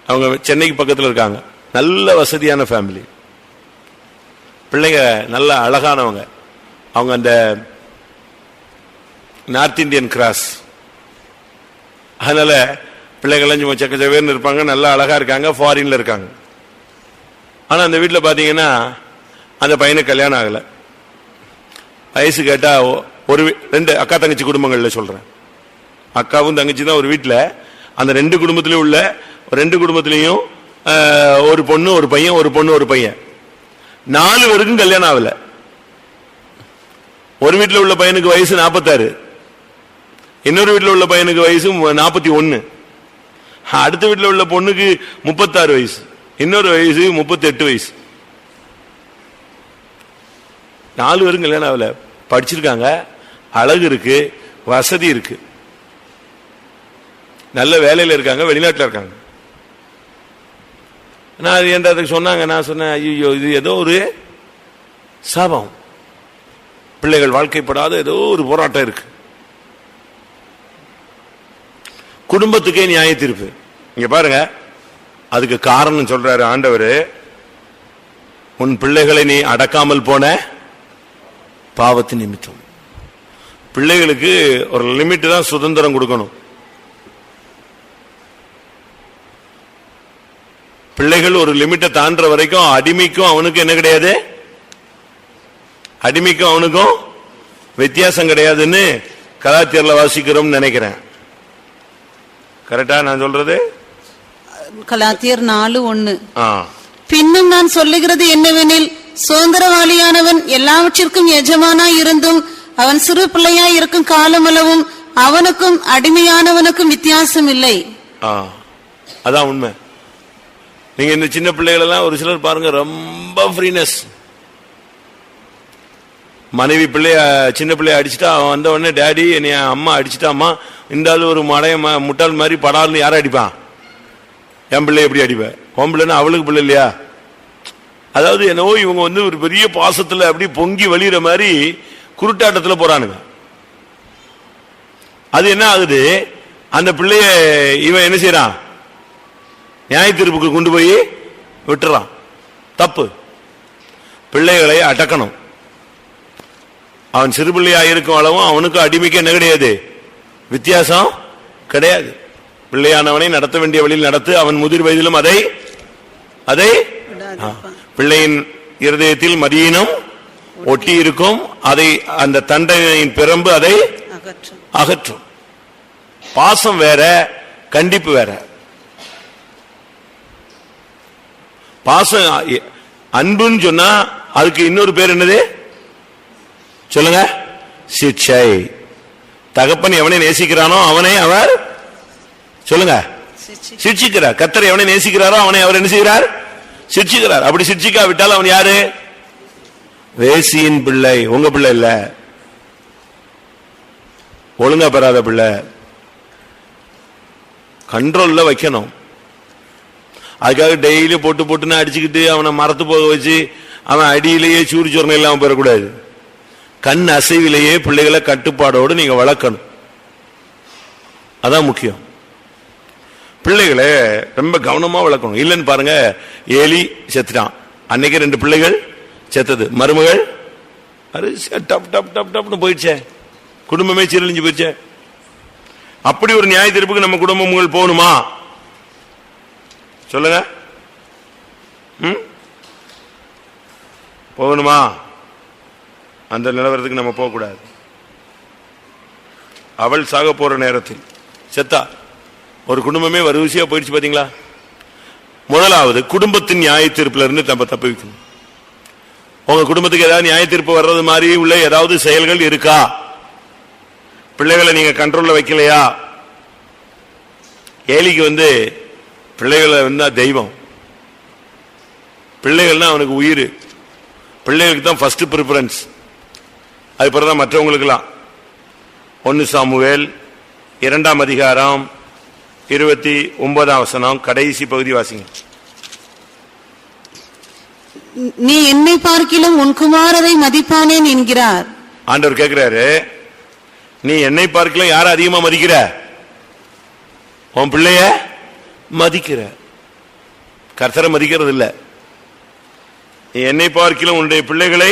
அவங்க சென்னைக்கு பக்கத்தில் இருக்காங்க, நல்ல வசதியான ஃபேமிலி, பிள்ளைங்க நல்ல அழகானவங்க. அவங்க அந்த நார்த் இந்தியன் கிராஸ், அதனால பிள்ளைகள்லாம் சும்மா சக்கச்சவேர்னு இருப்பாங்க, நல்லா அழகா இருக்காங்க, ஃபாரின்ல இருக்காங்க. ஆனா அந்த வீட்டில் பாத்தீங்கன்னா அந்த பையனுக்கு கல்யாணம் ஆகல. வயசு கேட்டா ஒரு 2 அக்கா தங்கச்சி குடும்பங்கள்ல சொல்றேன். அக்காவும் தங்கச்சி தான் ஒரு வீட்டில். அந்த 2 குடும்பத்திலும் உள்ள 2 குடும்பத்திலையும் ஒரு பொண்ணு ஒரு பையன், ஒரு பொண்ணு ஒரு பையன், 4 பேருக்கும் கல்யாணம் ஆகல. ஒரு வீட்டில் உள்ள பையனுக்கு வயசு 46, இன்னொரு வீட்டில் உள்ள பையனுக்கு வயசு 41. அடுத்த வீட்டில் உள்ள பொண்ணுக்கு 36 வயசு, இன்னொரு வயசு 38 வயசு. 4 பேரும் கல்யாணம் ஆகல, படிச்சிருக்காங்க, அழகு இருக்கு, வசதி இருக்கு, நல்ல வேலையில இருக்காங்க, வெளிநாட்டில் இருக்காங்க. நான் அது என்ற அதுக்கு சொன்னாங்க. நான் சொன்னேன், ஐயோ இது ஏதோ ஒரு சாபம், பிள்ளைகள் வாழ்க்கைப்படாத ஏதோ ஒரு போராட்டம் இருக்கு. குடும்பத்துக்கே நியாய தீர்ப்பு. இங்க பாருங்க, அதுக்கு காரணம் சொல்றாரு ஆண்டவர். உன் பிள்ளைகளை நீ அடக்காமல் போன பாவத்தின் நிமித்தம். பிள்ளைகளுக்கு ஒரு லிமிட் தான் சுதந்திரம் கொடுக்கணும். பிள்ளைகள் ஒரு லிமிட்டை தாண்டுற வரைக்கும் அடிமைக்கும் அவனுக்கும் என்ன கிடையாது, அடிமைக்கும் அவனுக்கும் வித்தியாசம் கிடையாதுன்னு கலாத்தியர்ல வாசிக்கிறோம் நினைக்கிறேன். கரெக்டா நான் சொல்றது? கலாத்தியர் 4:1. பின்னும் நான் சொல்லுகிறது என்னவெனில், சுதந்திரவாளியானவன் எல்லாவற்றிற்கும் எஜமானாய் இருந்தும் அவன் சிறு பிள்ளையாய் இருக்கும் காலமளவும் அவனுக்கும் அடிமையானவனுக்கும் வித்தியாசம் இல்லை. அதான் உண்மை. நீங்க இந்த சின்ன பிள்ளைகள் எல்லாம் ஒரு சிலர் பாருங்க, ரொம்ப ஃப்ரீனஸ். மனைவி பிள்ளைய சின்ன பிள்ளைய அடிச்சுட்டா அவன் வந்த உடனே, டேடி என்னைய அம்மா அடிச்சுட்டாமா, இந்த ஆளு ஒரு மடைய முட்டாள் மாதிரி படாருன்னு யாரை அடிப்பான்? என் பிள்ளை எப்படி அடிப்பேன்? உன் பிள்ளைன்னா அவளுக்கு பிள்ளை இல்லையா? அதாவது என்னவோ இவங்க ஒரு பெரிய பாசத்துல அப்படி பொங்கி வழிகிற மாதிரி குருட்டாட்டத்துல போறானுங்க. அது என்ன ஆகுது, அந்த பிள்ளைய இவன் என்ன செய்யறான், நியாய தீர்ப்புக்கு கொண்டு போய் விட்டுறான். தப்பு. பிள்ளைகளை அடக்கணும். அவன் சிறு பிள்ளையா இருக்கும் அளவும் அவனுக்கு அடிமைக்கு என்ன கிடையாது, வித்தியாசம் கிடையாது. பிள்ளையானவனை நடத்த வேண்டிய வழியில் நடத்து, அவன் முதிர் வயதிலும் அதை அதை பிள்ளையின் இருதயத்தில் மதியினம் ஒட்டி இருக்கும், அதை அந்த தண்டனையின் பிரம்பு அதை அகற்றும். பாசம் வேற, கண்டிப்பு வேற. பாசம் அன்புன்னு சொன்னா அதுக்கு இன்னொரு பேர் என்னது சொல்லுங்க? சிக்ஷை. தகப்பன் எவனை நேசிக்கிறானோ அவனை அவர் சொல்லுங்க சிக்ஷிக்கிறார். கர்த்தர் எவனை நேசிக்கிறாரோ அவனை அவர் என்ன செய்கிறார்? சிக்ஷிக்கிறார். அப்படி சிக்ஷிக்கா விட்டால் அவன் யாரு? வேசியின் பிள்ளை. உங்க பிள்ளை இல்ல, ஒழுங்கா பெறாத பிள்ளை. கண்ட்ரோல்ல வைக்கணும். அதுக்காக டெய்லி போட்டுன்னு அடிச்சுக்கிட்டு அவனை மரத்து போக வச்சு அவன் அடியிலேயே சூரி சொரணை இல்லாம பெறக்கூடாது. கண் அசைவிலேயே பிள்ளைகளை கட்டுப்பாடோடு நீங்க வளர்க்கணும். அதான் முக்கியம். பிள்ளைகளை ரொம்ப கவனமா வளர்க்கணும். இல்லைன்னு பாருங்க, ஏலி செத்துட்டான், அன்னைக்கு 2 பிள்ளைகள் செத்தது, மருமகள் டப் டப் டப் டப்னு போயிடுச்சே, குடும்பமே சீரழிஞ்சு போயிடுச்சே. அப்படி ஒரு நியாய தீர்ப்புக்கு நம்ம குடும்பங்கள் போகணுமா சொல்லுங்க? போகணுமா? அந்த நிலவரத்துக்கு நம்ம போகக்கூடாது. அவள் சாக போற நேரத்தில் செத்தா, ஒரு குடும்பமே வரிசையா போயிடுச்சு. பாத்தீங்களா? முதலாவது குடும்பத்தின் நியாய தீர்ப்புல இருந்து நம்ம தப்பிக்கணும். உங்க குடும்பத்துக்கு ஏதாவது நியாய தீர்ப்பு வர்றது மாதிரி உள்ள ஏதாவது செயல்கள் இருக்கா? பிள்ளைகளை நீங்க கண்ட்ரோல்ல வைக்கலையா? ஏலிக்கு பிள்ளைகளை தெய்வம். பிள்ளைகள்னா அவனுக்கு உயிர். பிள்ளைகளுக்கு தான் ஃபர்ஸ்ட் பிரிஃபரன்ஸ், அது பிறகுதான் மற்றவங்களுக்கெல்லாம். 1 சாமுவேல் 2ஆம் அதிகாரம் 29ஆம் வசனம் கடைசி பகுதி வாசிங்க. நீ என்னை பார்க்கிலும் உன் குமாரரை மதிப்பானேன் என்கிறார். ஆண்டவர் கேட்கிறாரு, நீ என்னை பார்க்கலாம் யார அதிகமா மதிக்கிற? உன் பிள்ளைய மதிக்கிற. கர்த்தரை மதிக்கிறது இல்ல. நீ என்னை பார்க்கலாம் உன்னுடைய பிள்ளைகளை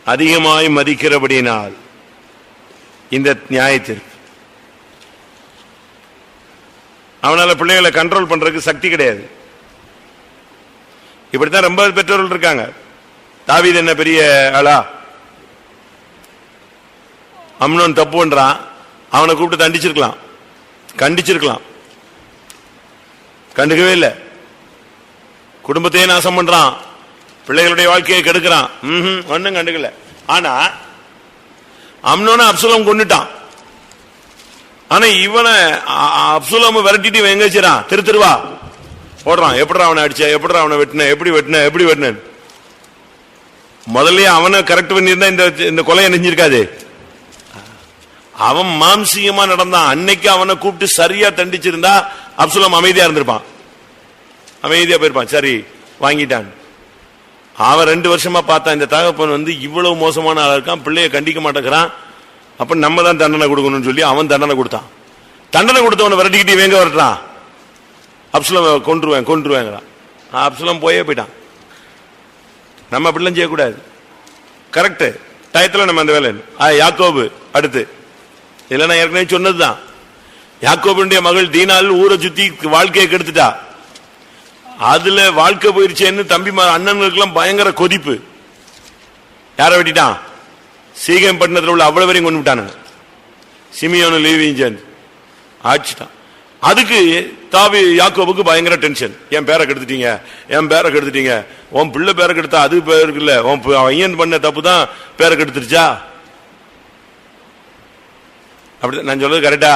அதிகமாய் மதிக்கிறபடினால் இந்த நியாயத்திற்கு அவனால பிள்ளைகளை கண்ட்ரோல் பண்றதுக்கு சக்தி கிடையாது. இப்படித்தான் ரொம்ப பெற்றோர்கள் இருக்காங்க. தாவீது என்ன பெரிய ஆளா? அம்னோன் தப்பு பண்றான், அவனை கூப்பிட்டு தண்டிச்சிருக்கலாம், கண்டிச்சிருக்கலாம். கண்டுக்கவே இல்லை. குடும்பத்தையே நாசம் பண்றான், பிள்ளைகளுடைய வாழ்க்கையை கெடுக்கிறான், ஒன்னும் கண்டுக்கல. ஆனா அம்னோன அப்சலோம் கொன்னுட்டான். ஆனா இவனை அப்சுலோம விரட்டிட்டு எங்க வச்சிடான், திருவா போடுறான். எப்படி அவனை அடிச்ச, எப்படி அவனை வெட்டின, எப்படி வெட்டின. முதல்ல அவனை கரெக்ட் பண்ணியிருந்தா இந்த கொலை நெஞ்சிருக்காது. அவன் மாம்சீகமா நடந்தான். அன்னைக்கு அவனை கூப்பிட்டு சரியா தண்டிச்சிருந்தா அப்சுலோம் அமைதியா இருந்திருப்பான், அமைதியா போயிருப்பான். சரி வாங்கிட்டான். அவன் 2 வருஷமா பார்த்தான் இந்த தகப்பன் இவ்வளவு மோசமான ஆளா இருக்கான், பிள்ளைய கண்டிக்க மாட்டேங்கிறான், அப்ப நம்ம தான் தண்டனை கொடுக்கணும்னு சொல்லி அவன் தண்டனை கொடுத்தான். தண்டனை கொடுத்தவனை விரட்டிக்கிட்டு வேங்க வரட்டான், அப்சுலம் கொன்றுவேங்கிறான். அப்சுலம் போயே போயிட்டான். நம்ம அப்படிலாம் செய்யக்கூடாது. கரெக்ட் டயத்துல நம்ம அந்த வேலை. யாக்கோபு அடுத்து, இல்ல நான் ஏற்கனவே சொன்னதுதான். யாக்கோபுடைய மகள் தீனாள் ஊரை சுத்தி வாழ்க்கையை கெடுத்துட்டா. அதுல வாழ்க்கை போயிருச்சேன்னு தம்பி அண்ணன்களுக்கு எல்லாம் பயங்கர கொதிப்பு. யார வெட்டிட்டான்? சீகம் பட்டணத்தில் உள்ள அவ்வளவு வரையும் கொண்டு விட்டானுங்க. சிமியோனு லேவியும் ஆச்சுட்டான். அதுக்கு யாக்கோபுக்கு பயங்கர டென்ஷன். என் பேரை கெடுத்துட்டீங்க, உன் பிள்ளை பேரை கெடுத்தா அது பேருக்கு இல்ல, உன் ஐயன் பண்ண தப்பு தான் பேரை கெடுத்துருச்சா? அப்படி நான் சொல்றது கரெக்டா?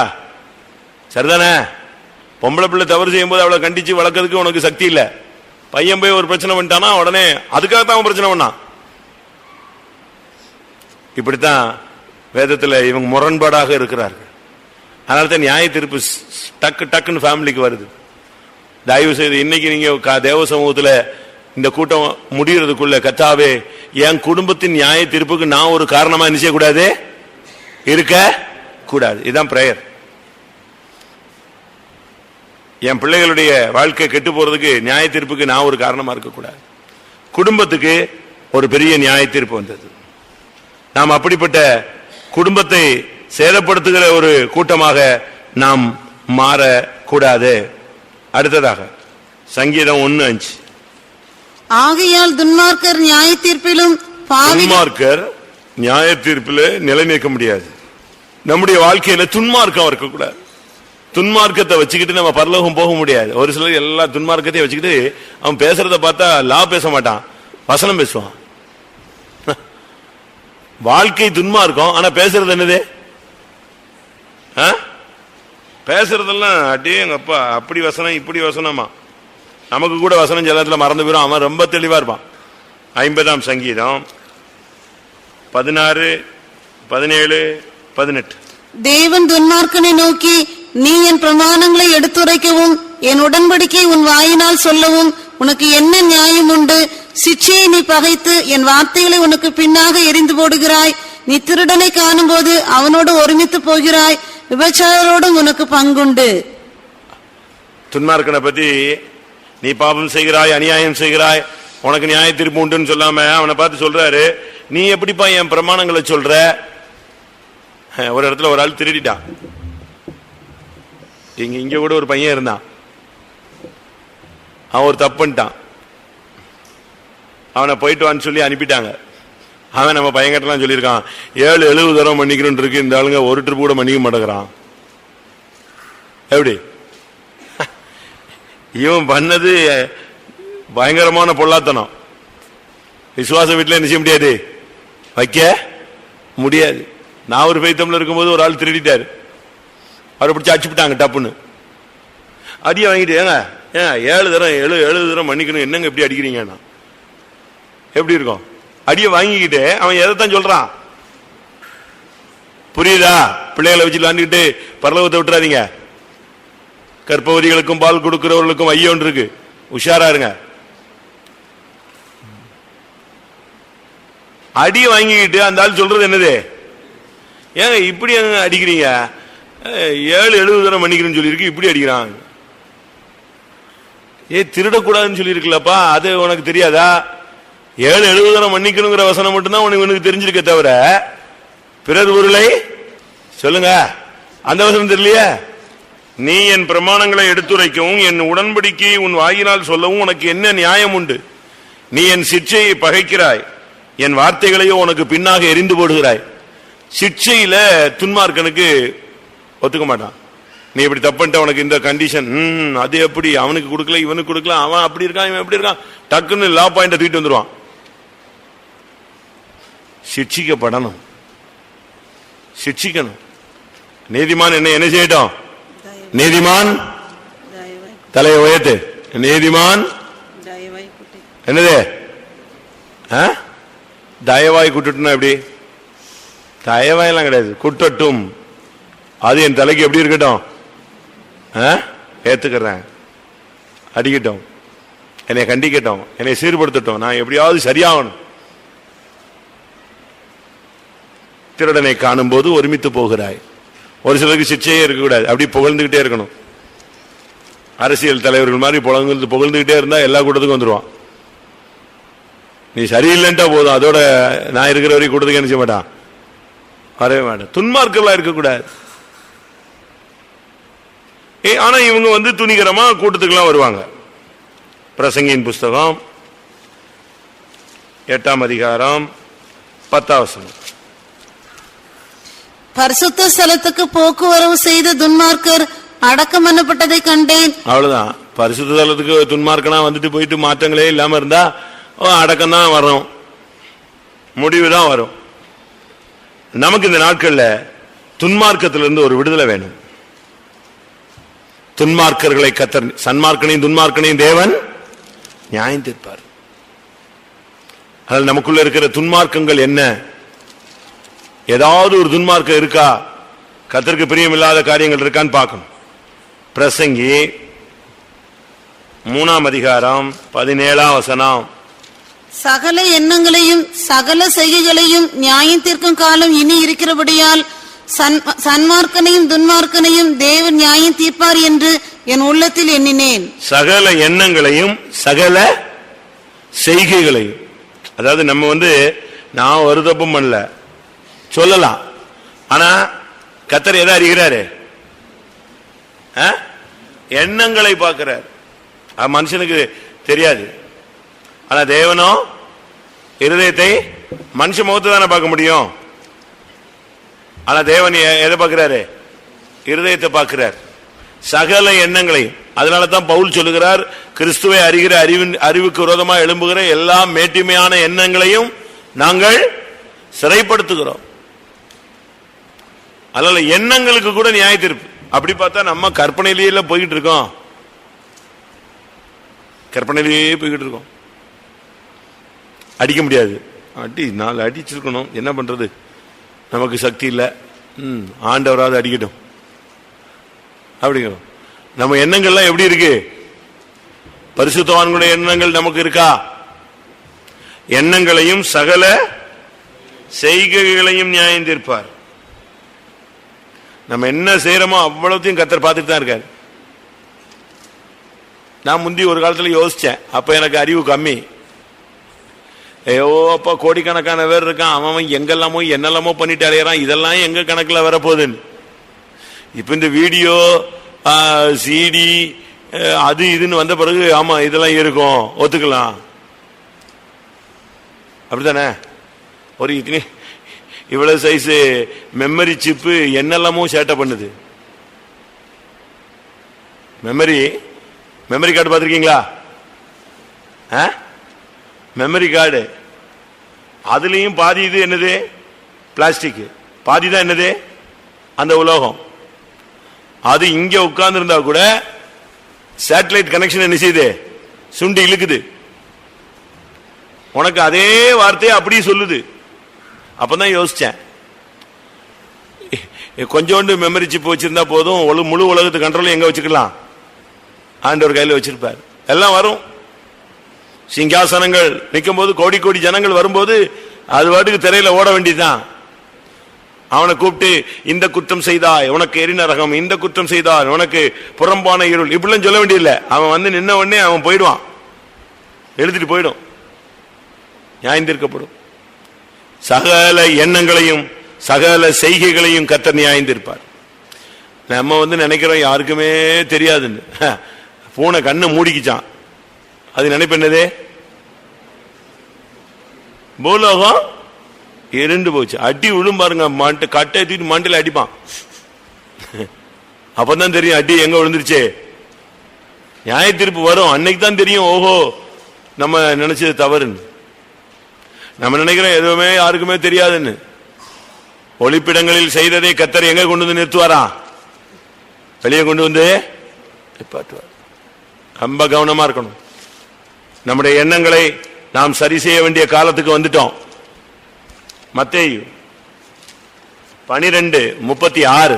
சரிதானே? பொம்பளை பிள்ளை தவறு செய்யும் போது அவளை கண்டிச்சு வளர்க்கறதுக்கு உனக்கு சக்தி இல்ல. பையன் போய் ஒரு பிரச்சனை பண்ணிட்டானா உடனே அதுக்காகத்தான் அவன் பிரச்சனை பண்ணான். இப்படித்தான் வேதத்துல இவங்க முரண்பாடாக இருக்கிறார்கள். அதனால்தான் நியாய தீர்ப்பு டக்குன்னு ஃபேமிலிக்கு வருது. தயவு செய்து இன்னைக்கு நீங்க தேவ சமூகத்துல இந்த கூட்டம் முடிகிறதுக்குள்ள, கர்த்தாவே என் குடும்பத்தின் நியாய தீர்ப்புக்கு நான் ஒரு காரணமா நிச்சய கூடாது, இருக்க கூடாது. இதுதான் பிரேயர். என் பிள்ளைகளுடைய வாழ்க்கை கெட்டு போறதுக்கு நியாய தீர்ப்புக்கு நான் ஒரு காரணமா இருக்கக்கூடாது. குடும்பத்துக்கு ஒரு பெரிய நியாய தீர்ப்பு வந்தது. நாம் அப்படிப்பட்ட குடும்பத்தை சேதப்படுத்துகிற ஒரு கூட்டமாக நாம் மாறக்கூடாது. அடுத்ததாக சங்கீதம் 1:5. ஆகையால் துன்மார்க்கர் நியாய தீர்ப்பிலும் நியாய தீர்ப்பில் நிலை நிற்க முடியாது. நம்முடைய வாழ்க்கையில துன்மார்க்கம் இருக்கக்கூடாது. துன்மார்க்கத்தை வச்சுக்கிட்டு நம்ம பரலோகம் போக முடியாது. ஒரு சிலர் எல்லா துன்மார்க்கத்தையும் வச்சுக்கிட்டு அவன் பேசுறத பார்த்தா லா பேச மாட்டான், வசனம் பேசுவான். வாழ்க்கை துன்மார்க்கம், ஆனா பேசுறது என்னது? பேசுறதெல்லாம் அட்டே எங்க அப்பா அப்படி வசனம் இப்படி வசனமா. நமக்கு கூட வசனம் ஜலத்துல மறந்து போயிடும். அவன் ரொம்ப தெளிவா இருப்பான். 50ஆம் சங்கீதம் 16, 17, 18. தேவன் துன்மார்க்கனை நோக்கி, நீ என் பிரமாணங்களை எடுத்துரைக்கவும் என் உடன்படிக்கை உன் வாயினால் சொல்லவும் உனக்கு என்ன நியாயம் உண்டு? சிட்சையை நீ பகைத்து என் வார்த்தைகளை உனக்கு பின்னாக எரிந்து போடுகிறாய். நீ திருடனை காணும் போது அவனோடு ஒருமித்து போகிறாய், விபச்சாரோடும் உனக்கு பங்குண்டு. துன்மார்க்கனை பத்தி நீ பாபம் செய்கிறாய், அநியாயம் செய்கிறாய், உனக்கு நியாய தீர்ப்பு உண்டுன்னு சொல்லாம அவனை பார்த்து சொல்றாரு, நீ எப்படிப்பா என் பிரமாணங்களை சொல்ற? ஒரு இடத்துல ஒரு ஆள் திருடிட்டான். இங்க கூட ஒரு பையன் இருந்தான். அவன் ஒரு தப்பு பண்ணிட்டான். அவனை போயிட்டு வான்னு சொல்லி அனுப்பிட்டாங்க. அவன் நம்ம பையன்கிட்டலாம் சொல்லியிருக்கான், 7-70 தடவை மன்னிக்கணும் இருக்கு, இந்த ஆளுங்க ஒரு ட்ரிப் கூட மன்னிக்க மாட்டேங்கிறான். எப்படி? இவன் பண்ணது பயங்கரமான பொல்லாத்தனம். விசுவாச வீட்டில் என்ன செய்ய முடியாது, வைக்க முடியாது. நான் ஒரு பைத்தம்ல இருக்கும்போது ஒரு ஆள் திருடிட்டாரு. அவரை பிடிச்சி அடிச்சுட்டாங்க டப்புன்னு. அடியை வாங்கிட்டு, ஏங்க 7 தடவை மன்னிக்கணும், என்னங்க எப்படி அடிக்கிறீங்கன்னா எப்படி இருக்கும்? அடியை வாங்கிக்கிட்டு அவன் எதைத்தான் சொல்றான் புரியுதா? பிள்ளைகளை வச்சு விளாண்டுக்கிட்டு பரலோகத்தை விட்டுறாதீங்க. கர்ப்பவதிகளுக்கும் பால் கொடுக்கிறவர்களுக்கும் ஐயோன்னு இருக்கு, உஷாரா இருங்க. அடியை வாங்கிக்கிட்டு அந்த ஆள் சொல்றது என்னது, ஏங்க இப்படி அடிக்கிறீங்க, 7-70 தடவை மன்னிக்கிறேன்னு சொல்லியிருக்கு, இப்படி அடிக்கிறான். திருடக்கூடாதுன்னு சொல்லியிருக்கலப்பா, அது உனக்கு தெரியாதா? 7-70 தடவை மன்னிக்கணுங்கிற வசனம் மட்டும்தான் உனக்கு தெரிஞ்சிருக்க தவிர பிறர் பொருளை சொல்லுங்க அந்த வசனம் தெரியலையே. நீ என் பிரமாணங்களை எடுத்துரைக்கவும் என் உடன்படிக்கையை உன் வாயினால் சொல்லவும் உனக்கு என்ன நியாயம் உண்டு? நீ என் சிட்சையை பகைக்கிறாய், என் வார்த்தைகளையோ உனக்கு பின்னாக எரிந்து போடுகிறாய். சிட்சையில துன்மார்க்கனுக்கு ஒத்துக்க மாட்டான். நீ இப்படி தப்புன்ட்ட உனக்கு இந்த கண்டிஷன், அது எப்படி அவனுக்கு கொடுக்கல இவனுக்கு கொடுக்கல, அவன் அப்படி இருக்கான் இவன் எப்படி இருக்கான், டக்குன்னு லா பாயிண்ட தூக்கிட்டு வந்துருவான். சிட்சிக்கப்படணும், சிட்சிக்கணும். நீதிமான் என்ன செய்யட்டும்? நீதிமான் தலையை உயர்த்து. நீதிமான் என்னது? தயவாய் குட்டட்டும். எப்படி? தயவாயெல்லாம் கிடையாது, குட்டட்டும். அது என் தலைக்கு எப்படி இருக்கட்டும்? ஏத்துக்கிறேன். அடிக்கட்டும், என்னை கண்டிக்கட்டும், என்னை சீர்படுத்தட்டும், நான் எப்படியாவது சரியாகணும். திருடனை காணும் போது ஒருமித்து போகிறாய். ஒரு சிலருக்கு சிச்சையே இருக்கக்கூடாது, அப்படி புகழ்ந்துகிட்டே இருக்கணும். அரசியல் தலைவர்கள் மாதிரி புகழ்ந்துகிட்டே இருந்தா எல்லா கூட்டத்துக்கும் வந்துருவான். நீ சரியில்லைன்ட்டா போதும், அதோட நான் இருக்கிற வரைக்கும் கூட்டத்துக்கு என்ன செய்ய மாட்டான், வரவே மாட்டேன். துன்மார்க்கெல்லாம் இருக்கக்கூடாது. ஆனா இவங்க துணிகரமா கூட்டத்துக்குலாம் வருவாங்க. பிரசங்கியின் புஸ்தகம் 8ஆம் அதிகாரம் 10ஆம் வசனம். பரிசுத்த ஸ்தலத்துக்கு போக்குவரவு செய்த துன்மார்க்கர் அடக்கம் பண்ணப்பட்டதை கண்டேன். அவ்வளவுதான். பரிசுத்த ஸ்தலத்துக்கு துன்மார்க்கனா வந்துட்டு போயிட்டு மாற்றங்களே இல்லாம இருந்தா அடக்கம் தான் வரும், முடிவுதான் வரும். நமக்கு இந்த நாட்கள்ல துன்மார்க்கத்திலிருந்து ஒரு விடுதலை வேணும். துன்மார்க்கர்களை கத்தர், சன்மார்க்கனையும் துன்மார்க்கனையும் தேவன் நியாயம் தீர்ப்பார். அதனால் நமக்குள்ள இருக்கிற துன்மார்க்கங்கள் என்ன? ஏதாவது ஒரு துன்மார்க்கம் இருக்கா? கர்த்தருக்கு பிரியமில்லாத காரியங்கள் இருக்கான்னு பார்க்கணும். பிரசங்கி 3ஆம் அதிகாரம் 17ஆம் வசனம். சகல எண்ணங்களையும் சகல செய்கைகளையும் நியாயம் தீர்க்கும் காலம் இனி இருக்கிறபடியால் சன்மார்க்கனையும் துன்மார்க்கனையும் தேவன் நியாயம் தீர்ப்பார் என்று என் உள்ளத்தில் எண்ணினேன். சகல எண்ணங்களையும் சகல செய்கைகளையும், அதாவது நம்ம நான் ஒரு தப்பும் பண்ணல சொல்லலாம். ஆனா கர்த்தர் எதை அறிகிறாரு? எண்ணங்களை பார்க்கிறார். மனுஷனுக்கு தெரியாது. ஆனா தேவனோ இருதயத்தை, மனுஷ முகத்தை தானே பார்க்க முடியும். ஆனா தேவன் எதை பார்க்கிறாரு? இருதயத்தை பார்க்கிறார், சகல எண்ணங்களையும். அதனாலதான் பவுல் சொல்லுகிறார், கிறிஸ்துவை அறிகிற அறிவுக்கு விரோதமாக எழும்புகிற எல்லா மேட்டிமையான எண்ணங்களையும் நாங்கள் சிறைப்படுத்துகிறோம். அதனால எண்ணங்களுக்கு கூட நியாய தீர்ப்பு. அப்படி பார்த்தா நம்ம கற்பனையிலேயே போய்கிட்டு இருக்கோம், கற்பனையிலேயே போய்கிட்டு இருக்கோம். அடிக்க முடியாது, அடி 4 அடிச்சிருக்கணும், என்ன பண்றது, நமக்கு சக்தி இல்லை, ஆண்டவராவது அடிக்கட்டும் அப்படிங்கிறோம். நம்ம எண்ணங்கள்லாம் எப்படி இருக்கு? பரிசுத்தவான்களுடைய எண்ணங்கள் நமக்கு இருக்கா? எண்ணங்களையும் சகல செய்கைகளையும் நியாயம் தீர்ப்பார். நம்ம என்ன செய்யறோமோ அவ்வளவுத்தையும் கர்த்தர் பார்த்துட்டு தான் இருக்காரு. நான் முந்தி ஒரு காலத்துல யோசிச்சேன், அப்ப எனக்கு அறிவு கம்மி. ஐயோ அப்பா, கோடிக்கணக்கான பேர் இருக்கான், அவன் எங்கெல்லாமோ என்னெல்லாமோ பண்ணிட்டு அலையறான், இதெல்லாம் எங்க கணக்குல வரப்போகுதுன்னு. இப்ப இந்த வீடியோ சிடி அது இதுன்னு வந்த பிறகு ஆமா இதெல்லாம் இருக்கும், ஒத்துக்கலாம். அப்படித்தானே? ஒரு இவ்வளவு சைஸ் மெமரி சிப்பு என்னெல்லாமோ சேட்டை பண்ணுது. மெமரி கார்டு பார்த்திருக்கீங்களா? மெமரி கார்டு, அதுலயும் பாதி இது என்னது? பிளாஸ்டிக். பாதி தான் என்னது? அந்த உலோகம். அது இங்க உட்கார்ந்து இருந்தா கூட சேட்டலைட் கனெக்ஷன் என்ன செய்யுது? சுண்டி இழுக்குது. உனக்கு அதே வார்த்தையை அப்படியே சொல்லுது. அப்பதான் யோசிச்சேன், கொஞ்சோண்டு மெமரி சிப் வச்சிருந்தா போதும், முழு உலகத்து கண்ட்ரோல் எங்க வச்சுக்கலாம்? ஆண்டவர் கையில வச்சிருப்பார். எல்லாம் வரும். சிங்காசனங்கள் நிற்கும் போது, கோடி கோடி ஜனங்கள் வரும்போது அது வாட்டுக்கு திரையில ஓட வேண்டியதுதான். அவனை கூப்பிட்டு, இந்த குற்றம் செய்தாய் உனக்கு எரிநரகம், இந்த குற்றம் செய்தாய் உனக்கு புறம்பான இருள், இப்படிலாம் சொல்ல வேண்டியதில்லை. அவன் நின்ன உடனே அவன் போயிடுவான், எழுதிட்டு போயிடும், நியாயம் தீர்க்கப்படும். சகல எண்ணங்களையும் சகல செய்கைகளையும் கர்த்தர் நியாயம் தீர்ப்பார். நம்ம நினைக்கிறோம் யாருக்குமே தெரியாதுன்னு. பூனை கண்ணை மூடிக்கிச்சான், அது நினைப்பு என்னது? பூலோகம் இருண்டு போச்சு. அடி விழும் பாருங்க, கட்டை தூக்கிட்டு மண்டில அடிப்பான். அப்பதான் தெரியும் அடி எங்க விழுந்துருச்சு. நியாய தீர்ப்பு வரும், அன்னைக்கு தான் தெரியும், ஓஹோ நம்ம நினைச்சது தவறுன்னு. நம்ம நினைக்கிறோம் எதுவுமே யாருக்குமே தெரியாதுன்னு. ஒளிப்பிடங்களில் செய்ததை கர்த்தர் எங்க கொண்டு வந்து நிறுத்துவாரா? வெளியே கொண்டு வந்து நிப்பாட்டுவார். ரொம்ப கவனமா இருக்கணும். நம்முடைய எண்ணங்களை நாம் சரி செய்ய வேண்டிய காலத்துக்கு வந்துட்டோம். மத்தேயு 12:36.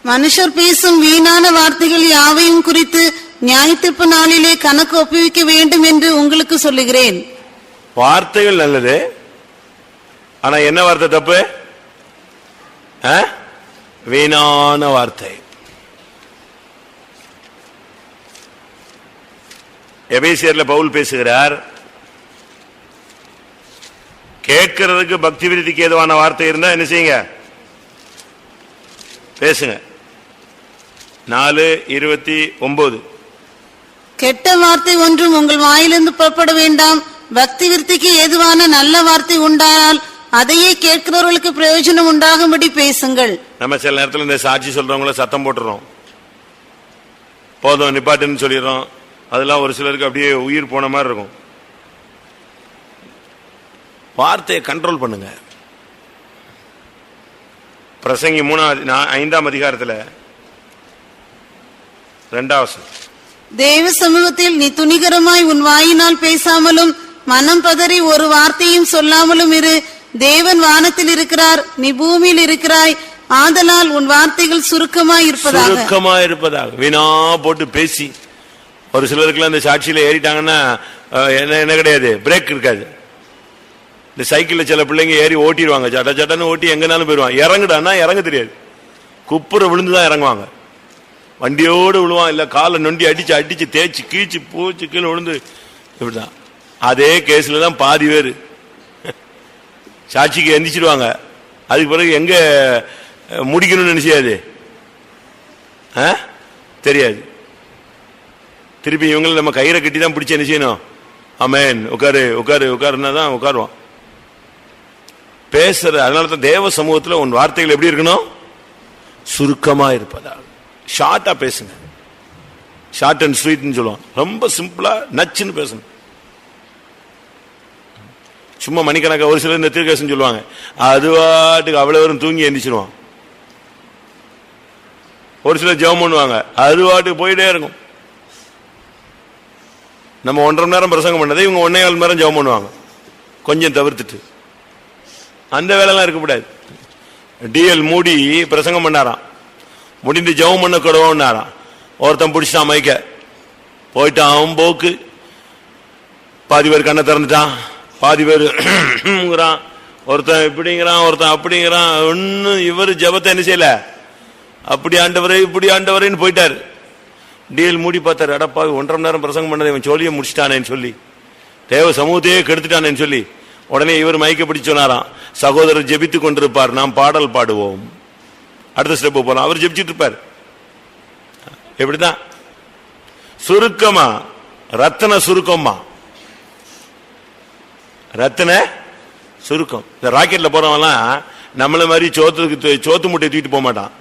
மனுஷர் பேசும் வீணான வார்த்தைகள் யாவையும் குறித்து நியாயத்தீர்ப்பு நாளிலே கணக்கு ஒப்புவிக்க வேண்டும் என்று உங்களுக்கு சொல்லுகிறேன். வார்த்தைகள் நல்லது, ஆனா என்ன வார்த்தை தப்பு? வீணான வார்த்தை. எபேசியர்ல பவுல் பேசுகிறார், கேட்கிறதுக்கு பக்தி விருத்திக்கு ஏதுவான வார்த்தை இருந்தா என்ன செய்யுங்க? பேசுங்க. 4:29. கெட்ட வார்த்தை ஒன்றும் உங்கள் வாயிலிருந்து புறப்பட வேண்டாம். பக்தி விருத்திக்கு ஏதுவான நல்ல வார்த்தை உண்டானால் அதையே கேட்கிறவர்களுக்கு பிரயோஜனம் உண்டாகும்படி பேசுங்கள். நம்ம சில நேரத்தில் இந்த சாட்சி சொல்றவங்கள சத்தம் போட்டுறோம், போதும் நிப்பாட்டுன்னு சொல்லிடுறோம். அதெல்லாம் ஒரு சிலருக்கு அப்படியே உயிர் போன மாதிரி இருக்கும். வார்த்தையை கண்ட்ரோல் பண்ணுங்க. பிரசங்கி 5ஆம் அதிகாரத்தில் 2வது தேவ சமூகத்தில் நீ துணிகரமாய் உன் வாயினால் பேசாமலும் மனம் பதறி ஒரு வார்த்தையும் சொல்லாமலும் இரு. தேவன் வானத்தில் இருக்கிறார், நீ பூமியில் இருக்கிறாய். ஆதலால் உன் வார்த்தைகள் சுருக்கமாய் இருப்பதாக. வீணா போட்டு பேசி ஒரு சிலருக்குலாம் இந்த சாட்சியில ஏறிட்டாங்கன்னா என்ன கிடையாது, பிரேக் இருக்காது. இந்த சைக்கிள்ல சில பிள்ளைங்க ஏறி ஓட்டிடுவாங்க, சட்ட சட்டன்னு ஓட்டி எங்கனாலும் போயிடுவாங்க. இறங்குடான்னா இறங்க தெரியாது, குப்புற விழுந்துதான் இறங்குவாங்க. வண்டியோடு விழுவான், இல்ல காலை நொண்டி அடிச்சு தேய்ச்சி கீழ்ச்சி பூச்சி கீழே விழுந்து இப்படிதான். அதே கேஸ்ல தான் பாதி பேர் சாட்சிக்கு எந்திரிச்சிடுவாங்க. அதுக்கு பிறகு எங்க முடிக்கணும்னு நினைச்சாது தெரியாது. திருப்பி இவங்களை நம்ம கயிறை கட்டி தான் பிடிச்சி என்ன செய்யணும்? ஆமென், உட்காரு உட்காரு உட்காருன்னா தான் உட்காருவான். பேசுற அதனாலதான் தேவ சமூகத்தில் உன் வார்த்தைகள் எப்படி இருக்கணும்? சுருக்கமா இருப்பதா. ஷார்ட்டா பேசுங்க. ஷார்ட் அண்ட் ஸ்வீட்னு சொல்லுவான். ரொம்ப சிம்பிளா நச்சுன்னு பேசணும். சும்மா மணிக்கணக்கா ஒரு சிலர் இந்த தீர்க்கதரிசனம் சொல்லுவாங்க, அதுவாட்டுக்கு அவ்வளவு தூங்கி எந்திரிச்சிருவான். ஒரு சிலர் ஜெபம் பண்ணுவாங்க, அதுவாட்டுக்கு போயிட்டே இருக்கும். நம்ம 1.5 மணி நேரம் பிரசங்கம் பண்ணதை இவங்க 1.25 மணி நேரம் ஜெபம் பண்ணுவாங்க, கொஞ்சம் தவிர்த்துட்டு. அந்த வேலைலாம் இருக்கக்கூடாது. டிஎல் மூடி பிரசங்கம் பண்ணாராம், முடிந்து ஜெபம் பண்ண கூடவோன்னாராம். ஒருத்தன் பிடிச்சிட்டான் மைக்க, போயிட்டான் அவன் போக்கு. பாதி பேர் கண்ணை திறந்துட்டான், பாதி பேர் ஒருத்தன் இப்படிங்கிறான், ஒருத்தன் அப்படிங்கிறான். ஒன்னும் இவர் ஜெபத்தை என்ன செய்யல, அப்படி ஆண்டவரே இப்படி ஆண்டவரேன்னு போயிட்டாரு. டிஎல் மூடி பார்த்தாரு, அடப்பா 1.5 மணி நேரம் பிரசங்கம் பண்ணதை இவன் சொல்லியே முடிச்சிட்டானேன்னு சொல்லி, தேவ சமூகத்தையே கெடுத்துட்டானேன்னு சொல்லி உடனே இவர் மைக்க பிடிச்சு சொன்னாராம், சகோதரர் ஜெபித்து கொண்டிருப்பார், நாம் பாடல் பாடுவோம். அடுத்த ஸ்டெப் போலாம். அவர் ஜெபிச்சுட்டு இருப்பார். எப்படிதான் சுருக்கமா, ரத்தன சுருக்கமா, ரத்தன சுருக்கம். இந்த ராக்கெட்ல போறவன்லாம் நம்மள மாதிரி சோத்து முட்டையை தூக்கிட்டு போக மாட்டான்.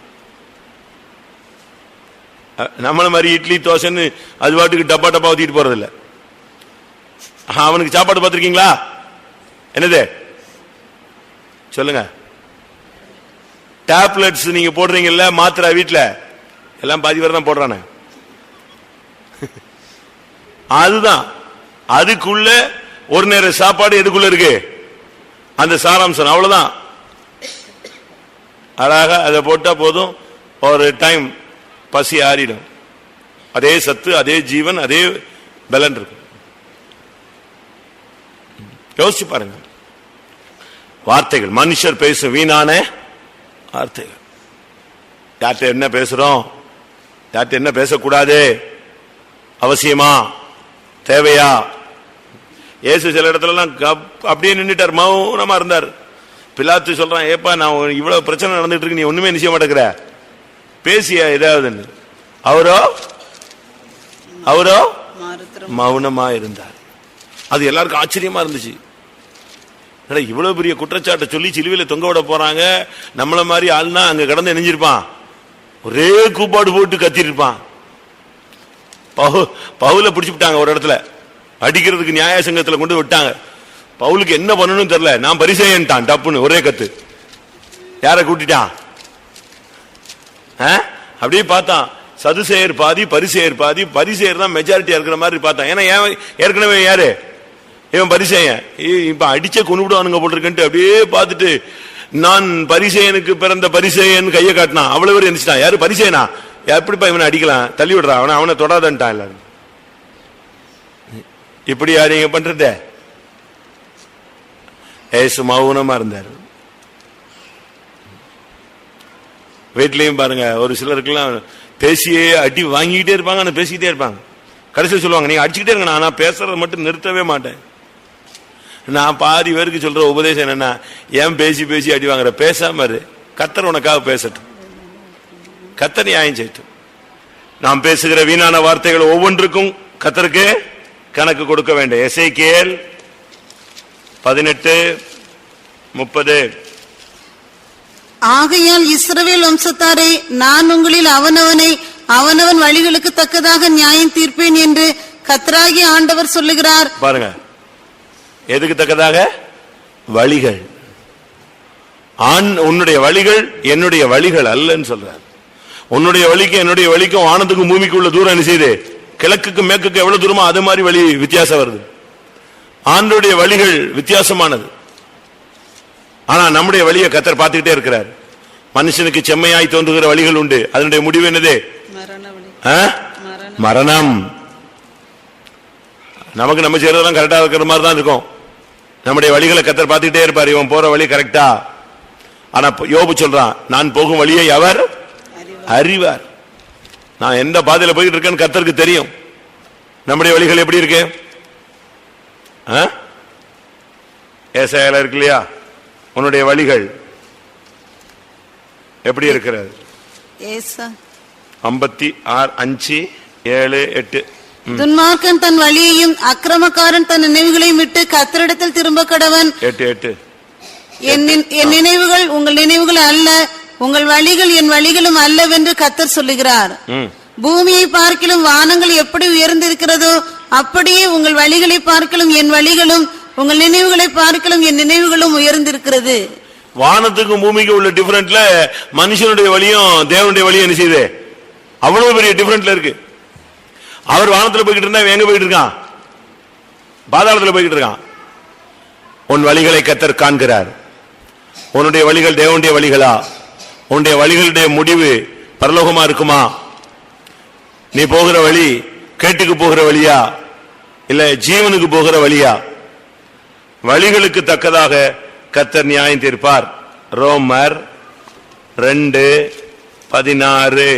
நம்மள மாதிரி இட்லி தோசைன்னு அது பாட்டுக்கு டப்பா டப்பா ஊத்திட்டு போறதில்ல. அவனுக்கு சாப்பாடு பார்த்திருக்கீங்களா? என்னது சொல்லுங்க. டேப்லெட்ஸ் நீங்க போடுறீங்கல்ல, மாத்திரை வீட்டுல எல்லாம் பாதி பேர் தான் போடுறானே. அதுதான் அதுக்குள்ள ஒரு நேர சாப்பாடு எதுக்குள்ள இருக்கு, அந்த சாராம்சம். அவ்வளவுதான். அழகா அதை போட்டா போதும், ஒரு டைம் பசி ஆறிடும். அதே சத்து, அதே ஜீவன், அதே பலன் இருக்கு. யோசிச்சு பாருங்க. வார்த்தைகள், மனுஷர் பேசும் வீணான வார்த்தைகள். யார்கிட்ட என்ன பேசுறோம், யார்கிட்ட என்ன பேசக்கூடாது, அவசியமா தேவையா? இயேசு சில இடத்துலலாம் அப்படியே நின்றுட்டார், மௌனமா இருந்தார். பிலாத்து சொல்றான், ஏப்பா நான் இவ்வளவு பிரச்சனை நடந்துட்டு இருக்கு, நீ ஒண்ணுமே நிச்சயம் மாட்டேங்கிற, பேசியா ஏதாவதுன்னு. அவரோ மௌனமா இருந்தார். அது எல்லாருக்கும் ஆச்சரியமா இருந்துச்சு. இவ்வளவு பெரிய குற்றச்சாட்டை சொல்லி சிலுவையில தொங்க விட போறாங்க, நம்மள மாதிரி ஆள்னா அங்க கடந்து இணைஞ்சிருப்பான், ஒரே கூப்பாடு போட்டு கத்திட்டு இருப்பான். பவுல பிடிச்சுட்டாங்க ஒரு இடத்துல, அடிக்கிறதுக்கு நியாய சங்கத்துல கொண்டு விட்டாங்க. பவுலுக்கு என்ன பண்ணணும்னு தெரியல, நான் பரிசேயன்ட்டான், டப்புன்னு ஒரே கத்து. யார கூட்டிட்டான்? அப்படியே பார்த்தான். சதுசேயர் பாதி, பரிசேயர் பாதி. பரிசேயர் தான் மெஜாரிட்டியா இருக்கிற மாதிரி பார்த்தான். ஏன்னா ஏற்கனவே யாரு இவன் பரிசேயன், இப்ப அடிச்ச கொண்டுவிடுவானுங்க போட்டிருக்கேன்ட்டு அப்படியே பார்த்துட்டு நான் பரிசேயனுக்கு பிறந்த பரிசேயன் கையை காட்டினான். அவ்வளவு பேர் எந்திரிச்சிட்டான். யாரு? பரிசேயனா? எப்படிப்பா இவனை அடிக்கலாம், தள்ளி விடுறான், அவனை தொடாதன்ட்டான் எல்லாரும். இப்படி யாரு பண்றத? ஏசு மௌனமா இருந்தார். வீட்லயும் பாருங்க, ஒரு சிலருக்குலாம் பேசியே அடி வாங்கிக்கிட்டே இருப்பாங்க, ஆனா பேசிக்கிட்டே இருப்பாங்க. கடைசியில் சொல்லுவாங்க, நீங்க அடிச்சுக்கிட்டே இருங்க, நான் பேசுறத மட்டும் நிறுத்தவே மாட்டேன். நான் பாதி பேருக்கு சொல்ற உபதேசம் என்னன்னா, ஏன் பேசி பேசி அடி வாங்குற, பேசாம இரு, கர்த்தர் உனக்காக பேசட்டும், கர்த்தர் நியாயம் செய்யட்டும். நாம் பேசுகிற வீணான வார்த்தைகள் ஒவ்வொன்றுக்கும் கர்த்தருக்கு கணக்கு கொடுக்க வேண்டும். எசேக்கியேல் 18:30. ஆகையால் இஸ்ரவேல் வம்சத்தாரே, நான் உங்களில் அவனவன் வழிகளுக்கு தக்கதாக நியாயம் தீர்ப்பேன் என்று கர்த்தராகிய ஆண்டவர் சொல்லுகிறார். பாருங்க, எதுக்கு தக்கதாக? வழிகள். உன்னுடைய வழிகள் என்னுடைய வழிகள் அல்லன்னு சொல்றார். உன்னுடைய வழிக்கும் என்னுடைய வழிக்கும் வானத்துக்கும் பூமிக்கு உள்ள தூரம் என்ன செய்யுது? கிழக்குக்கு மேற்குக்கு எவ்வளவு தூரமோ அது மாதிரி வழி வித்தியாசம் வருது. ஆண்டோடைய வழிகள் வித்தியாசமானது. ஆனா நம்முடைய வழியை கர்த்தர் பார்த்துக்கிட்டே இருக்கிறார். மனுஷனுக்கு செம்மையாய் தோன்றுகிற வழிகள் உண்டு, அதனுடைய முடிவு என்னது? மரணம். நமக்கு நம்ம செய்யறதெல்லாம் கரெக்டா இருக்கிற மாதிரி தான் இருக்கும். நம்முடைய வழிகளை கர்த்தர் பார்த்துக்கிட்டே இருப்பார், இவன் போற வழி கரெக்டா. ஆனா யோபு சொல்றான், நான் போகும் வழியை அவர் அறிவார். நான் எந்த பாதையில போயிட்டு இருக்கேன்னு கர்த்தருக்கு தெரியும். நம்முடைய வழிகள் எப்படி இருக்கு? ஏசாயால இருக்கு இல்லையா, உன்னுடைய வழிகள் எப்படி இருக்கிறது? 56:5-7-8. துன்மார்க்கன் தன் வழியையும் அக்கிரமக்காரன் தன் நினைவுகளையும் விட்டு கர்த்தரிடத்தில் திரும்ப கடவன். 8. என் நினைவுகள் உங்கள் நினைவுகள் அல்ல, உங்கள் வழிகள் என் வழிகளும் அல்லவென்று கர்த்தர் சொல்லுகிறார். பூமியை பார்க்கிலும் வானங்கள் எப்படி உயர்ந்திருக்கிறதோ அப்படியே உங்கள் வழிகளை பார்க்கிலும் என் வழிகளும், உங்கள் நினைவுகளை பார்க்கிலும் என் நினைவுகளும் உயர்ந்திருக்கிறது. வானத்துக்கும் பூமிக்கு உள்ள டிஃபரெண்ட்ல மனுஷனுடைய வழியும் தேவனுடைய வழியும் என்ன செய்யுது? அவ்வளவு பெரிய டிஃபரெண்ட்ல இருக்கு. அவர் வானத்துல போய்கிட்டு இருந்தா எங்க போயிட்டு இருக்கான்? பாதாளத்துல போய்கிட்டு இருக்கான். உன் வழிகளை கர்த்தர் காண்கிறார். உன்னுடைய வழிகள் தேவனுடைய வழிகளா? உன்னுடைய வழிகளுடைய முடிவு பரலோகமா இருக்குமா? நீ போகிற வழி கேட்டுக்கு போகிற வழியா இல்ல ஜீவனுக்கு போகிற வழியா? வழிகளுக்கு தக்கதாக கர்த்தர் நியாயம் தீர்ப்பார். ரோமர் 2:16.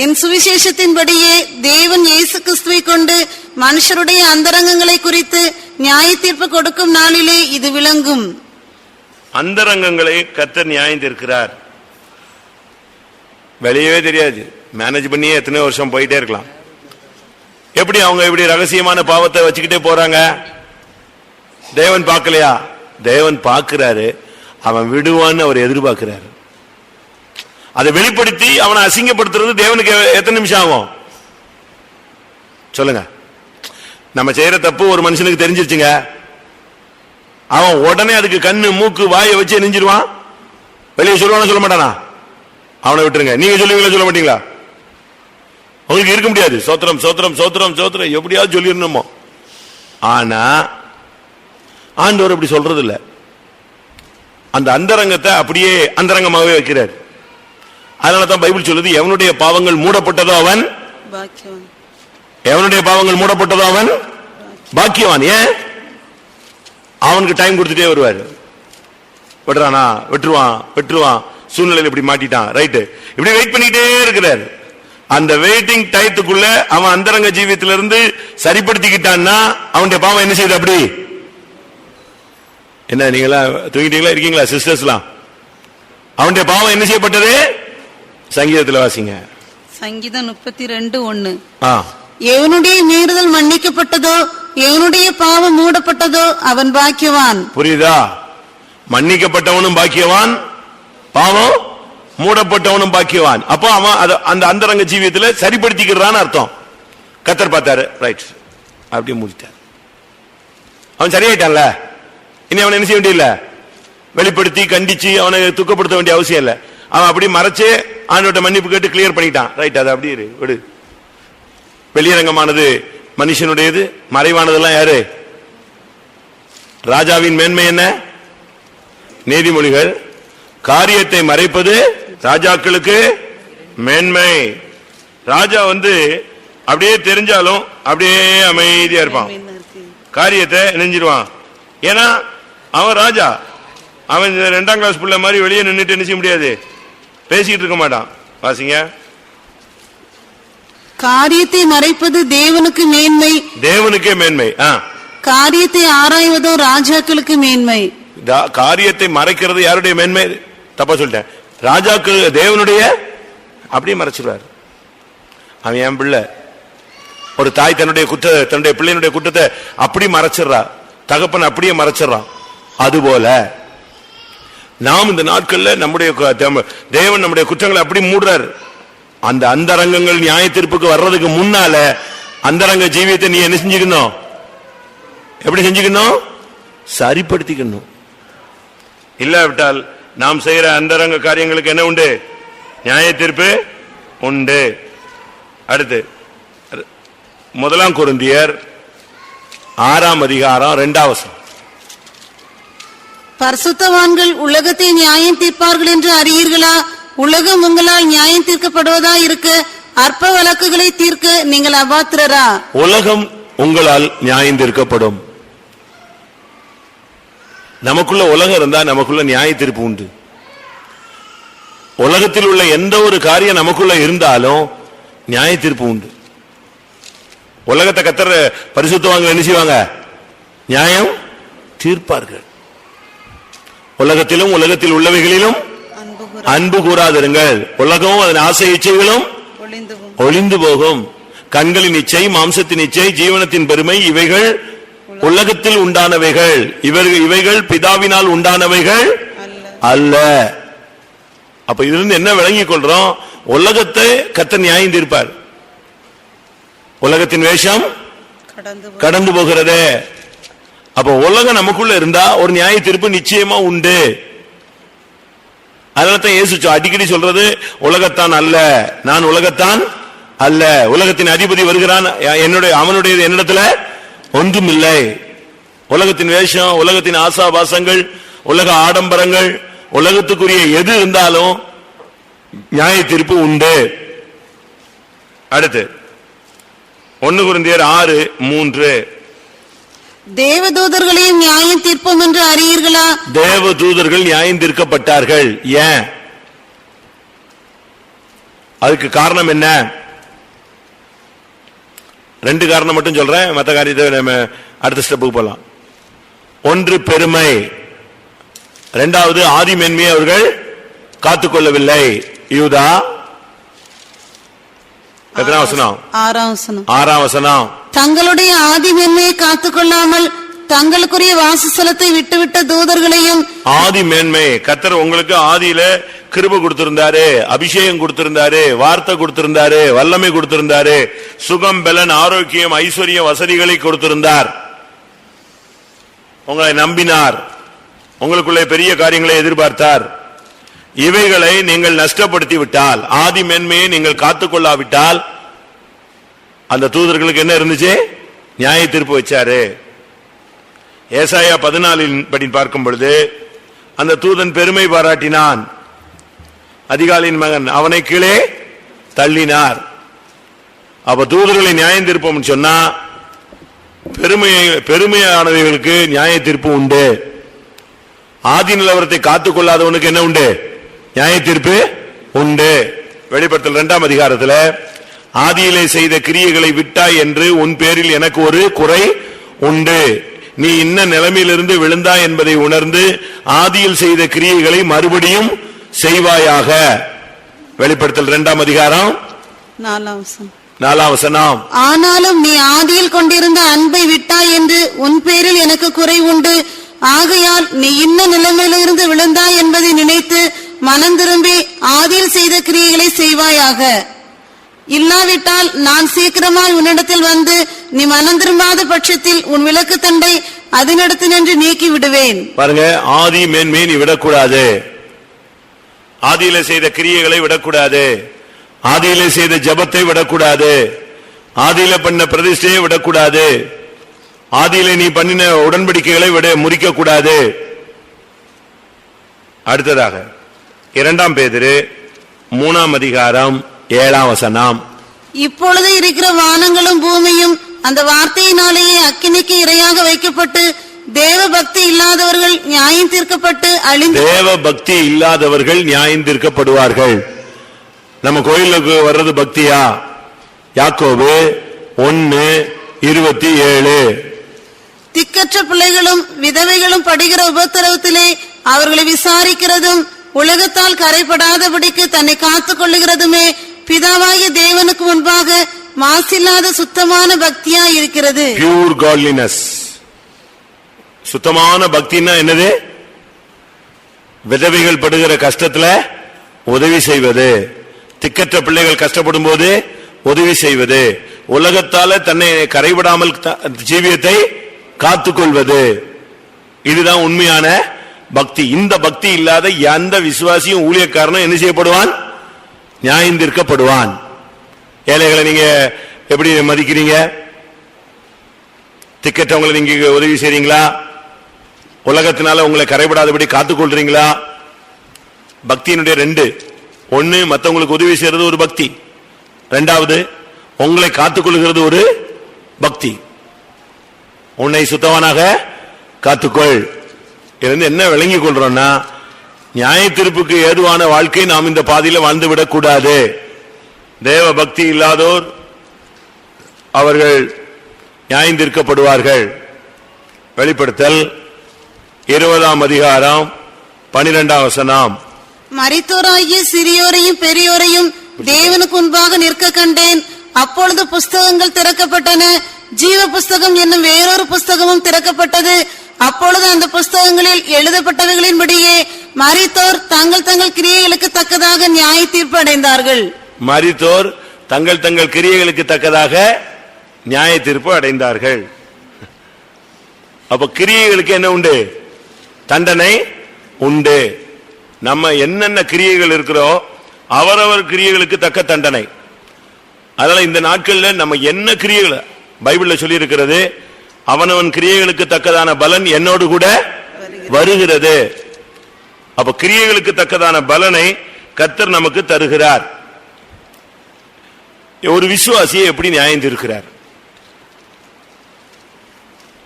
என் சுவிசேஷத்தின்படியே தேவன் இயேசு கிறிஸ்துவை கொண்டு மனுஷருடைய அந்தரங்கங்களை குறித்து நியாய தீர்ப்பு கொடுக்கும் நாளிலே இது விளங்கும். அந்தரங்கங்களை கர்த்தர் நியாயம் தீர்க்கிறார். வெளியவே தெரியாது, மேனேஜ் பண்ணியே எத்தனை வருஷம் போயிட்டே இருக்கலாம். எப்படி அவங்க இப்படி ரகசியமான பாவத்தை வச்சுக்கிட்டே போறாங்க? தேவன் பார்க்கலையா? தேவன் பார்க்கிறாரு, அவன் விடுவான்னு அவர் எதிர்பார்க்கிறாரு. அதை வெளிப்படுத்தி அவனை அசிங்கப்படுத்துறது தேவனுக்கு எத்தனை நிமிஷம் ஆகும் சொல்லுங்க? நம்ம செய்யற தப்பு ஒரு மனுஷனுக்கு தெரிஞ்சிருச்சுங்க, அவன் உடனே அதுக்கு கண்ணு மூக்கு வாயை வச்சு நெஞ்சிருவான். வெளியே சொல்லுவானா சொல்ல மாட்டானா? அவனை விட்டுருங்க. நீங்க சொல்லுவீங்களா சொல்ல மாட்டீங்களா? அவங்களுக்கு இருக்க முடியாது. சோத்திரம் சோத்திரம் சோத்திரம் சோத்திரம் எப்படியாவது சொல்லிடணுமோ. ஆனா ஆண்டவர் அப்படி சொல்றது இல்ல. அந்த அந்தரங்கத்தை அப்படியே அந்தரங்கமாகவே வைக்கிறார். அதனாலதான் பைபிள் சொல்லுது, எவனுடைய பாவங்கள் மூடப்பட்டதோ அவன் பாக்கியவான். எவனுடைய பாவங்கள் மூடப்பட்டதோ அவன் பாக்கியவான். ஏன்? அவனுக்கு டைம் கொடுத்துட்டே வருவார். விடுறானா? வெட்டுருவான். சூழ்நிலையில் இப்படி மாட்டிட்டான், ரைட்டு, இப்படி வெயிட் பண்ணிட்டே இருக்கிறார். அந்த வெயிட்டிங் டயத்துக்குள்ள அவன் அந்தரங்க ஜீவியத்திலிருந்து சரிப்படுத்திக்கிட்டான்னா அவனுடைய பாவம் என்ன செய்யுது? அப்படி என்ன, நீங்களா தூங்கிட்டீங்களா இருக்கீங்களா சிஸ்டர்ஸ்லாம்? அவனுடைய பாவம் என்ன செய்யப்பட்டது? சங்கீதத்தில் வாசிங்க. சங்கீதம் 32:1. எவனுடைய மீறுதல் மன்னிக்கப்பட்டதோ எவனுடைய பாவம் மூடப்பட்டதோ அவன் பாக்கியவான். புரியுதா? மன்னிக்கப்பட்டவனும் பாக்கியவான், பாவம் மூடப்பட்டவனும் பாக்கியவான். அப்போ அவன் அந்த அந்தரங்க ஜீவியத்தில் சரிப்படுத்திக்கிறான்னு அர்த்தம். கர்த்தர் பார்த்தாரு, ரைட், அப்படியே முடித்தார். அவன் சரியாயிட்டான்ல, இனி அவன் என்ன செய்ய வேண்டியதில்லை, வெளிப்படுத்தி கண்டிச்சு அவனை துக்கப்படுத்த வேண்டிய அவசியம் இல்ல. அவன் அப்படி மறைச்சு ஆண்டவர்ட்ட மன்னிப்பு கேட்டு கிளியர் பண்ணிட்டான். ரைட், அது அப்படி விடு. வெளியரங்கமானது மனுஷனுடையது, மறைவானதெல்லாம் யாரு? ராஜாவின் மேன்மை என்ன? நீதிமொழிகள். காரியத்தை மறைப்பது ராஜாக்களுக்கு மேன்மை. ராஜா அப்படியே தெரிஞ்சாலும் அப்படியே அமைதியா இருப்பான், காரியத்தை நெஞ்சிருவான். ஏன்னா அவன் ராஜா. அவன் 2ஆம் கிளாஸ் பிள்ளை மாதிரி வெளியே நின்றுட்டு நினைச்ச முடியாது, பேசிட்டு இருக்க மாட்டான். வாசிங்க. காரியத்தை மறைப்பது தேவனுக்கு மேன்மை, தேவனுக்கே மேன்மை. காரியத்தை ஆராய்வதோ ராஜாக்களுக்கு மேன்மை. காரியத்தை மறைக்கிறது யாருடைய மேன்மை? தப்பா சொல்லிட்டேன். ராஜாக்கள் தேவனுடைய அப்படியே மறைச்சிருவார். அவன் என் பிள்ளை. ஒரு தாய் தன்னுடைய பிள்ளையினுடைய குற்றத்தை அப்படி மறைச்சிடறா, தகப்பன் அப்படியே மறைச்சிடறான். அதுபோல நாம் இந்த நாட்கள்ல நம்முடைய தேவன் நம்முடைய குற்றங்களை அப்படி மூடுறார். அந்த அந்தரங்கங்கள் நியாய தீர்ப்புக்கு வர்றதுக்கு முன்னால அந்தரங்க ஜீவியத்தை நீ என்ன செஞ்சுக்கணும்? எப்படி செஞ்சுக்கணும்? சரிப்படுத்திக்கணும். இல்லாவிட்டால் நாம் செய்யற அந்தரங்க காரியங்களுக்கு என்ன உண்டு? நியாய தீர்ப்பு உண்டு. அடுத்து 1 கொரிந்தியர் 6ஆம் அதிகாரம் 2ஆம் வசனம். பரிசுத்தவான்கள் உலகத்தை நியாயம் தீர்ப்பார்கள் என்று அறியீர்களா? உலகம் உங்களால் நியாயம் தீர்க்கப்படுவதா இருக்க அற்ப வழக்குகளை தீர்க்க நீங்கள் அபாத்திரரா? உலகம் உங்களால் நியாயம் தீர்க்கப்படும். நமக்குள்ள உலகம் இருந்தா நமக்குள்ள நியாய தீர்ப்பு உண்டு. உலகத்தில் உள்ள எந்த ஒரு காரியம் நமக்குள்ள இருந்தாலும் நியாய தீர்ப்பு உண்டு. உலகத்தை கத்தர பரிசுத்தவான்கள் என்ன செய்வாங்க? நியாயம் தீர்ப்பார்கள். உலகத்திலும் உலகத்தில் உள்ளவைகளிலும் அன்பு கூறாதிருங்கள். உலகம் அதன் ஆசை இச்சைகளும் ஒளிந்து போகும். கண்களின் இச்சை, மாம்சத்தின் இச்சை, ஜீவனத்தின் பெருமை இவைகள் உலகத்தில் உண்டானவைகள். இவைகள் பிதாவினால் உண்டானவைகள் அல்ல. அப்ப இதிலிருந்து என்ன விளங்கிக் கொள்றோம்? உலகத்தை கர்த்தர் நியாயம் தீர்ப்பார். உலகத்தின் வேஷம் கடந்து போகிறது. அப்ப உலகம் நமக்குள்ள இருந்தா ஒரு நியாய தீர்ப்பு நிச்சயமா உண்டு. அதனால்தான் இயேசு அடிக்கடி சொல்றது உலகத்தான் அல்ல, நான் உலகத்தான் அல்ல. உலகத்தின் அதிபதி வருகிறான், அவனுடைய என்னிடத்துல ஒன்றும் இல்லை. உலகத்தின் வேஷம், உலகத்தின் ஆசாபாசங்கள், உலக ஆடம்பரங்கள், உலகத்துக்குரிய எது இருந்தாலும் நியாய தீர்ப்பு உண்டு. அடுத்து 1 கொரிந்தியர் 6:3. தேவதூதர்களையும் நியாயம் தீர்ப்போம் என்று அறியீர்களா? தேவதூதர்கள் நியாயம் தீர்க்கப்பட்டார்கள். ஏன்? அதுக்கு காரணம் என்ன? 2 காரணம் மட்டும் சொல்றேன், மற்ற காரியத்தை நம்ம அடுத்த ஸ்டெப்புக்கு போலாம். 1 பெருமை, 2வது ஆதி மேன்மையை அவர்கள் காத்துக்கொள்ளவில்லை. யூதா 6ஆம் வசனம். தங்களுடைய ஆதி மேன்மையை காத்துக்கொள்ளாமல் தங்களுக்குரிய வாசஸ்தலத்தை விட்டுவிட்ட தூதர்களையும். ஆதி மேன்மை கர்த்தர் உங்களுக்கு ஆதியில கிருபை கொடுத்திருந்தாரு, அபிஷேகம் கொடுத்திருந்தாரு, வார்த்தை கொடுத்திருந்தாரு, வல்லமை கொடுத்திருந்தாரு, சுகம், பலன், ஆரோக்கியம், ஐஸ்வர்யம், வசதிகளை கொடுத்திருந்தார். உங்களை நம்பினார், உங்களுக்குள்ளே பெரிய காரியங்களை எதிர்பார்த்தார். இவைகளை நீங்கள் நஷ்டப்படுத்தி விட்டால், ஆதி மேன்மையை நீங்கள் காத்துக்கொள்ளாவிட்டால், அந்த தூதர்களுக்கு என்ன இருந்துச்சு? நியாய தீர்ப்பு வச்சாரு. ஏசாயா 14 படி பார்க்கும் பொழுது அந்த தூதன் பெருமை பாராட்டினான். அதிகாலின் மகன் அவனை கீழே தள்ளினார். அப்ப தூதர்களை நியாயம் தீர்ப்போம் சொன்னா பெருமையானவர்களுக்கு நியாய தீர்ப்பு உண்டு. ஆதி நிலவரத்தை காத்துக்கொள்ளாதவனுக்கு என்ன உண்டு? நியாய தீர்ப்பு உண்டு. வெளிப்படுத்தல் 2ஆம் அதிகாரத்தில் ஆதியிலே செய்த கிரியைகளை விட்டாய் என்று உன் பேரில் எனக்கு ஒரு குறை உண்டு. நீ இன்ன நிலைமையிலிருந்து விழுந்தாய் என்பதை உணர்ந்து ஆதியில் செய்த கிரியைகளை மறுபடியும் செய்வாயாக. வெளிப்படுத்தல் 2ஆம் அதிகாரம் 4ஆம் வசனம். ஆனாலும் நீ ஆதியில் கொண்டிருந்த அன்பை விட்டாய் என்று உன் பேரில் எனக்கு குறை உண்டு. ஆகையால் நீ இன்ன நிலைமையிலிருந்து விழுந்தாய் என்பதை நினைத்து மனம் திரும்பி ஆதியில் செய்த கிரியைகளை செய்வாயாக. இல்லாவிட்டால் நான் சீக்கிரமாய் உன்னிடத்தில் வந்து நீ மனம் திரும்பாத பட்சத்தில் உன் விளக்கு தண்டை அதனிடத்து நின்று நீக்கி விடுவேன். பாருங்க, ஆதி மேன்மை நீ விடக்கூடாது. ஆதியில செய்த கிரியைகளை விடக்கூடாது. ஆதியில செய்த ஜபத்தை விடக்கூடாது. ஆதியில பண்ண பிரதிஷ்டையை விடக்கூடாது. ஆதியில நீ பண்ணின உடன்படிக்கைகளை முறிக்க கூடாது. அடுத்ததாக 2 பேதுரு 3 அதிகாரம் 7 வசனம். இப்பொழுது இருக்கிற வானங்களும் பூமியும் அந்த வார்த்தையினாலேயே அக்கினிக்கு இரையாக வைக்கப்பட்டு தேவ பக்தி இல்லாதவர்கள் நியாயம் தீர்க்கப்பட்டு அழிந்து தேவ பக்தி இல்லாதவர்கள் நியாயம் தீர்க்கப்படுவார்கள். நம்ம கோயிலுக்கு வர்றது பக்தியா? யாக்கோபு 1:27. திக்கற்ற பிள்ளைகளும் விதவைகளும் படுகிற உபத்திரவத்திலே அவர்களை விசாரிக்கிறதும் உலகத்தால் கரைபடாதபடிக்கு தன்னை காத்துக் கொள்ளுகிறதுமே பிதாவாகிய தேவனுக்கு முன்பாக மாசில்லாத சுத்தமான பக்தியா இருக்கிறது. Pure godliness. சுத்தமான பக்தினா என்னது? விதவைகள் படுகிற கஷ்டத்துல உதவி செய்வது, திக்கற்ற பிள்ளைகள் கஷ்டப்படும் போது உதவி செய்வது, உலகத்தால தன்னை கரைபடாமல் ஜீவியத்தை காத்துக்கொள்வது, இதுதான் உண்மையான பக்தி. இந்த பக்தி இல்லாத எந்த விசுவாசியும் ஊழியக்காரனும் என்ன செய்யப்படுவான்? நியாயம் தீர்க்கப்படுவான். ஏழைகளை நீங்க எப்படி மதிக்கிறீங்க? திக்கற்றவங்களை நீங்க உதவி செய்றீங்களா? உலகத்தினால உங்களை கரைபடாதபடி காத்துக்கொள்றீங்களா? பக்தியினுடைய 2: 1 மற்றவங்களுக்கு உதவி செய்யறது ஒரு பக்தி, 2வது உங்களை காத்துக்கொள்கிறது ஒரு பக்தி. உன்னை சுத்தவானாக காத்துக்கொள். இருந்து என்ன விளங்கிக் கொள்றோம்னா, நியாய தீர்ப்புக்கு ஏதுவான வாழ்க்கை நாம் இந்த பாதையில வாழ்ந்து விடக்கூடாது. தேவ பக்தி இல்லாதோர் அவர்கள் நியாயம் தீர்க்கப்படுவார்கள். வெளிப்படுத்தல் 20 அதிகாரம் 12 வசனம். மரித்தோராகிய சிறியோரையும் பெரியோரையும் தேவனுக்கு முன்பாக நிற்க கண்டேன். அப்பொழுது புஸ்தகங்கள் திறக்கப்பட்டன. ஜீவ புஸ்தகம் என்னும் வேறொரு புஸ்தகமும் திறக்கப்பட்டது. அப்பொழுது அந்த புஸ்தகங்களில் எழுதப்பட்டவைகளின்படியே மரித்தோர் தங்கள் தங்கள் கிரியைகளுக்கு தக்கதாக நியாய தீர்ப்பு அடைந்தார்கள். மரித்தோர் தங்கள் தங்கள் கிரியைகளுக்கு தக்கதாக நியாய தீர்ப்பு அடைந்தார்கள். அப்ப கிரியைகளுக்கு என்ன உண்டு? தண்டனை உண்டு. நம்ம என்னென்ன கிரியைகள் இருக்கிறோ அவரவர் கிரியைகளுக்கு தக்க தண்டனை. அதனால இந்த நாட்கள்ல நம்ம என்ன கிரியைகள் பைபிள்ல சொல்லி இருக்கிறது, அவனவன் கிரியைகளுக்கு தக்கதான பலன் என்னோடு கூட வருகிறது. அப்ப கிரியைகளுக்கு தக்கதான பலனை கர்த்தர் நமக்கு தருகிறார். ஒரு விசுவாசியை எப்படி நியாயம் தீர்க்கிறார்?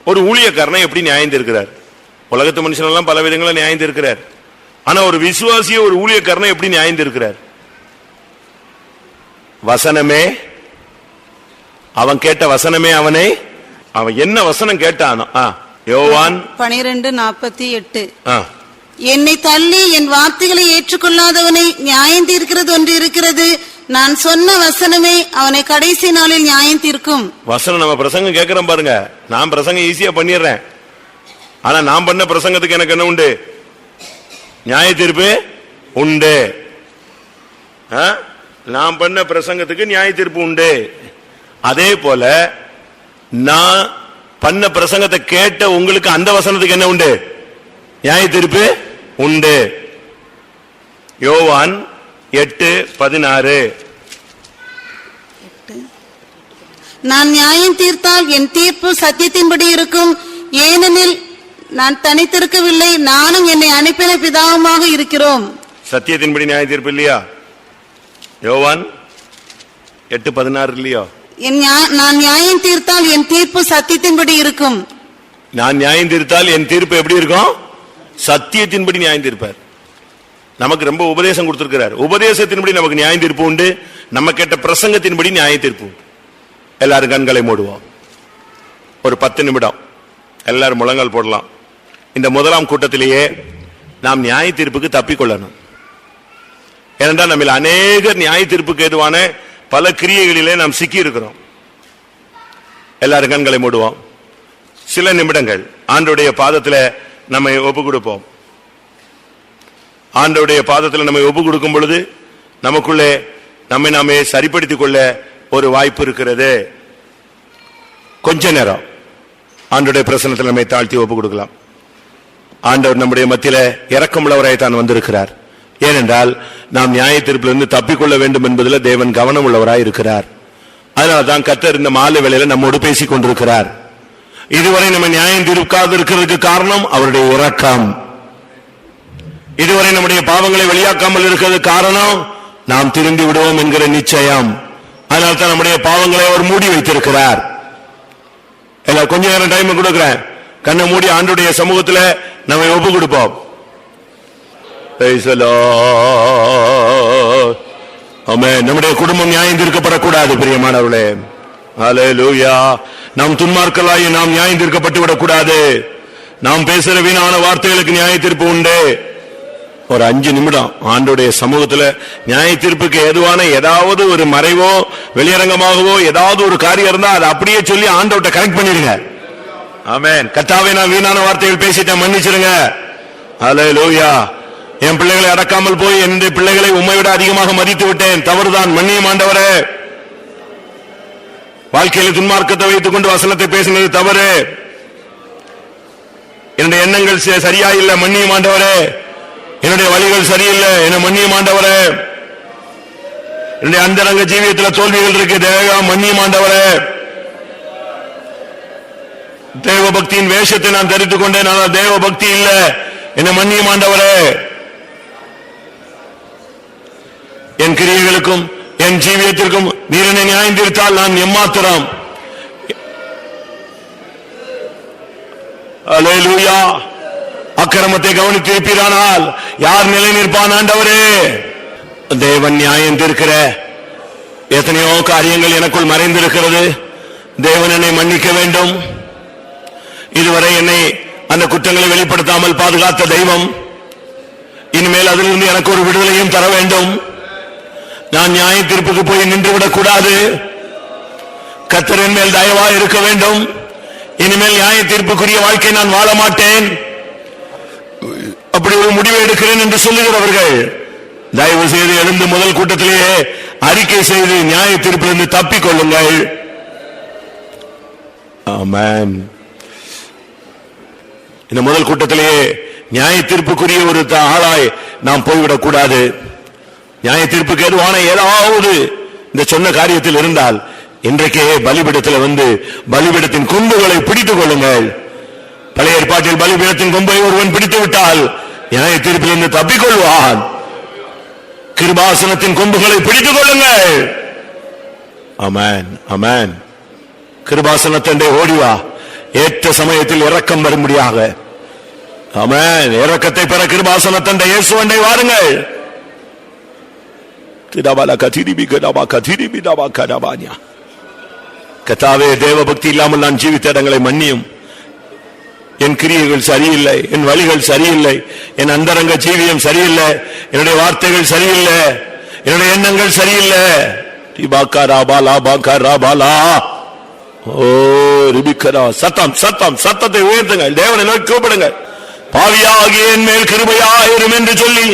ஒரு ஊழியக்காரனை எப்படி நியாயம் தீர்க்கிறார்? உலகத்து மனுஷனெல்லாம் பல விதங்களை நியாயம் தீர்க்கிறார். ஆனா ஒரு விசுவாசியை ஒரு ஊழியக்காரனை எப்படி நியாயம் தீர்க்கிறார்? வசனமே, அவன் கேட்ட வசனமே அவன் என்ன வசனம் கேட்டானோ. யோவான் 12:48. என்னை தள்ளி என் வார்த்தைகளை ஏற்றுக்கொள்ளாதவனை நியாயம் தீர்க்கிறது ஒன்று இருக்கிறது. நான் சொன்ன வசனமே அவனை கடைசி நாளில் நியாயம் தீர்க்கும். வசனம் நம்ம பிரசங்கம் கேட்கிறோம் பாருங்க. நான் பிரசங்கம் ஈஸியா பண்ணிடுறேன். ஆனா நான் பண்ண பிரசங்கத்துக்கு எனக்கு என்ன உண்டு? நியாய தீர்ப்பு உண்டு. நான் பண்ண பிரசங்கத்துக்கு நியாய தீர்ப்பு உண்டு. அதே போல நான் பண்ண பிரசங்கத்தை கேட்ட உங்களுக்கு அந்த வசனத்துக்கு என்ன உண்டு? நியாய தீர்ப்பு உண்டு. யோவான் 8:16. நான் நியாயம் தீர்த்தால் என் தீர்ப்பு சத்தியத்தின்படி இருக்கும். ஏனெனில் நான் தனித்திருக்கவில்லை, நானும் என்னை அனுப்பின பிதாவுமாக இருக்கிறோம். சத்தியத்தின்படி நியாய தீர்ப்பு இல்லையா? யோவான் 8:16 இல்லையா? நான் நியாயம் தீர்த்தால் என் தீர்ப்பு சத்தியத்தின்படி இருக்கும். நான் நியாயம் தீர்த்தால் என் தீர்ப்பு எப்படி இருக்கும்? சத்தியத்தின்படி நியாயம் தீர்ப்பார். நமக்கு ரொம்ப உபதேசம் கொடுத்திருக்கிறார். உபதேசத்தின்படி நமக்கு நியாயம் தீர்ப்பு உண்டு. நம்ம கேட்ட பிரசங்கத்தின்படி நியாய தீர்ப்பு உண்டு. எல்லாரும் கண்களை மூடுவோம். ஒரு 10 நிமிடம் எல்லாரும் முழங்கால் போடலாம். இந்த முதலாம் கூட்டத்திலேயே நாம் நியாய தீர்ப்புக்கு தப்பிக்கொள்ளணும். ஏனென்றால் நம்ம அநேகர் நியாய தீர்ப்புக்கு ஏதுவான பல கிரியைகளிலே நாம் சிக்கி இருக்கிறோம். எல்லாரும் கண்களை மூடுவோம். சில நிமிடங்கள் ஆண்டவருடைய பாதத்தில் நம்மை ஒப்பு கொடுப்போம். ஆண்டவருடைய பாதத்தில் நம்மை ஒப்பு கொடுக்கும் பொழுது நமக்குள்ளே நம்மை நாமே சரிப்படுத்திக் கொள்ள ஒரு வாய்ப்பு இருக்கிறது. கொஞ்ச நேரம் ஆண்டவருடைய பிரசன்னத்தில் நம்மை தாழ்த்தி ஒப்பு கொடுக்கலாம். ஆண்டவர் நம்முடைய மத்தியில இரக்கமுள்ளவராய் தான் வந்திருக்கிறார். ஏனென்றால் நாம் நியாய தீர்ப்பிலிருந்து தப்பிக்கொள்ள வேண்டும் என்பதில் தேவன் கவனம் உள்ளவராய் இருக்கிறார். அதனால்தான் கர்த்தர் இந்த மாலை வேளையில நம்மோடு பேசிக் கொண்டிருக்கிறார். இதுவரை நம்ம நியாயம் தீர்க்காது இருக்கிறதுக்கு காரணம் அவருடைய இரக்கம். இதுவரை நம்முடைய பாவங்களை வெளியாக்காமல் இருக்கிறது காரணம் நாம் திரும்பி விடுவோம் என்கிற நிச்சயம். அதனால்தான் நம்முடைய பாவங்களை அவர் மூடி வைத்திருக்கிறார். கொஞ்ச நேரம் டைம் கொடுக்கிறேன். கண்ணை மூடி ஆண்டவருடைய சமூகத்தில் நம்ம ஒப்பு கொடுப்போம். நம்முடைய குடும்பம் நியாயம் தீர்க்கப்படக்கூடாது பிரியமானவர்களே. ஹல்லேலூயா. நாம் துன்மார்க்கலாய் நாம் நியாயம் தீர்க்கப்பட்டு விடக்கூடாது. நாம் பேசுற வீணான வார்த்தைகளுக்கு நியாய தீர்ப்பு உண்டு. ஒரு 5 நிமிடம் ஆண்டவருடைய சமூகத்துல நியாய தீர்ப்புக்கு ஏதுவான ஏதாவது ஒரு மறைவோ வெளியரங்கமாகவோ ஏதாவது ஒரு காரியம் இருந்தா அதை அப்படியே சொல்லி ஆண்டவர்ட்ட கனெக்ட் பண்ணிடுங்க. ஆமென். கர்த்தாவே, நான் வீணான வார்த்தைகள் பேசிட்டேன், மன்னிச்சிருங்க. ஹல்லேலூயா. என் பிள்ளைகளை அடக்காமல் போய் என் பிள்ளைகளை உம்மை விட அதிகமாக மதித்து விட்டேன், தவறுதான், மன்னியும் ஆண்டவரே. வாழ்க்கையில் துன்மார்க்கத்தை வைத்துக் கொண்டு வசனத்தை பேசினது தவறு. என்னுடைய எண்ணங்கள் சரியா இல்ல, மன்னியும் ஆண்டவரே. என்னுடைய வழிகள் சரியில்லை, என்ன மன்னியும் ஆண்டவரே. என்னுடைய அந்தரங்க ஜீவியத்தில் தோல்விகள் இருக்கு, தேவம் மன்னியும் ஆண்டவரே. தேவ பக்தியின் வேஷத்தை நான் தரித்துக் கொண்டேன், ஆனால் தேவ பக்தி இல்ல, என்ன மன்னியும் ஆண்டவரே. என் கிரியைகளுக்கும் என் ஜீவியத்திற்கும் நீர் என்னை நியாயம் தீர்த்தால் நான் எம்மாத்திரம். அல்லேலூயா. அக்கிரமத்தை கவனித்திருப்பீரானால் யார் நிலை நிற்பான் ஆண்டவரே? தேவன் நியாயம் தீர்க்கிற எத்தனையோ காரியங்கள் எனக்குள் மறைந்திருக்கிறது. தேவன் என்னை மன்னிக்க வேண்டும். இதுவரை என்னை அந்த குற்றங்களை வெளிப்படுத்தாமல் பாதுகாத்த தெய்வம் இனிமேல் அதிலிருந்து எனக்கு ஒரு விடுதலையும் தர வேண்டும். நான் நியாய தீர்ப்புக்கு போய் நின்றுவிடக் கூடாது. கர்த்தரின் மேல் தயவாய் இருக்க வேண்டும். இனிமேல் நியாய தீர்ப்புக்குரிய வாழ்க்கை நான் வாழ மாட்டேன், அப்படி ஒரு முடிவை எடுக்கிறேன் என்று சொல்லுகிறவர்கள் தயவு செய்து எழுந்து முதல் கூட்டத்திலேயே அறிக்கை செய்து நியாய தீர்ப்பிலிருந்து தப்பிக் கொள்ளுங்கள். ஆமென். இந்த முதல் கூட்டத்திலேயே நியாய தீர்ப்புக்குரிய ஒரு ஆளாய் நாம் போய்விடக் கூடாது. நியாய தீர்ப்புக்கு எதுவான ஏதாவது இந்த சொன்ன காரியத்தில் இருந்தால் இன்றைக்கே பலிபீடத்தில் வந்து பலிபீடத்தின் கொம்புகளை பிடித்துக் கொள்ளுங்கள். பழைய ஏற்பாட்டில் பலிபீடத்தின் கொம்பை ஒருவன் பிடித்து விட்டால் நியாய தீர்ப்பிலிருந்து தப்பிக்கொள்வான். கிருபாசனத்தின் கொம்புகளை பிடித்துக் கொள்ளுங்கள். ஆமென், ஆமென். கிருபாசனத்தண்டை ஓடிவா, ஏற்ற சமயத்தில் இரக்கம் வரும்படியாக. ஆமென். இரக்கத்தை பெற கிருபாசனத்தண்டை இயேசுவண்டை வாருங்கள். கர்த்தாவே, தேவ பக்தி இல்லாமல் நான் ஜீவித்த இடங்களை மன்னியும். என் கிரியைகள் சரியில்லை, என் வழிகள் சரியில்லை, என் அந்தரங்க ஜீவியம் சரியில்லை, என்னுடைய வார்த்தைகள் சரியில்லை, என்னுடைய எண்ணங்கள் சரியில்லை. சத்தம் சத்தம் சத்தத்தை உயர்த்துங்கள். தேவனை நோக்கி கூப்பிடுங்கள். பாவியாகிய என் மேல் கிருபையாயிரும் என்று சொல்லி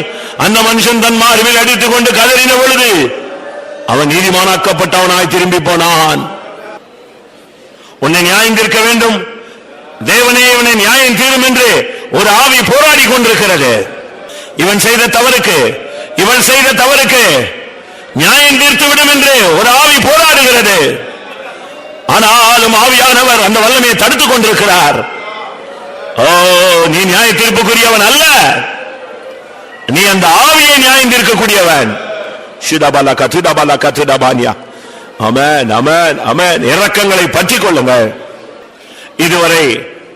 அந்த மனுஷன் தன் மார்பில் அடித்துக் கொண்டு கதறின பொழுது அவன் நீதிமானாக்கப்பட்டவனாய் திரும்பி போனான். உன்னை நியாயம் தீர்க்க வேண்டும், தேவனே இவனை நியாயம் தீரும் என்று ஒரு ஆவி போராடி கொண்டிருக்கிறது. இவன் செய்த தவறுக்கு, இவன் செய்த தவறுக்கு நியாயம் தீர்த்து விடும் என்று ஒரு ஆவி போராடுகிறது. ஆனாலும் ஆவியானவர் அந்த வல்லமையை தடுத்துக் கொண்டிருக்கிறார். ஓ, நீ நியாய தீர்ப்புக்குரியவன் அல்ல, நீ அந்த ஆவியை நியாயம் தீர்க்கக்கூடியவன். ஆமென், ஆமென், ஆமென். இரக்கங்களை பற்றிக் கொள்ளுங்கள். இதுவரை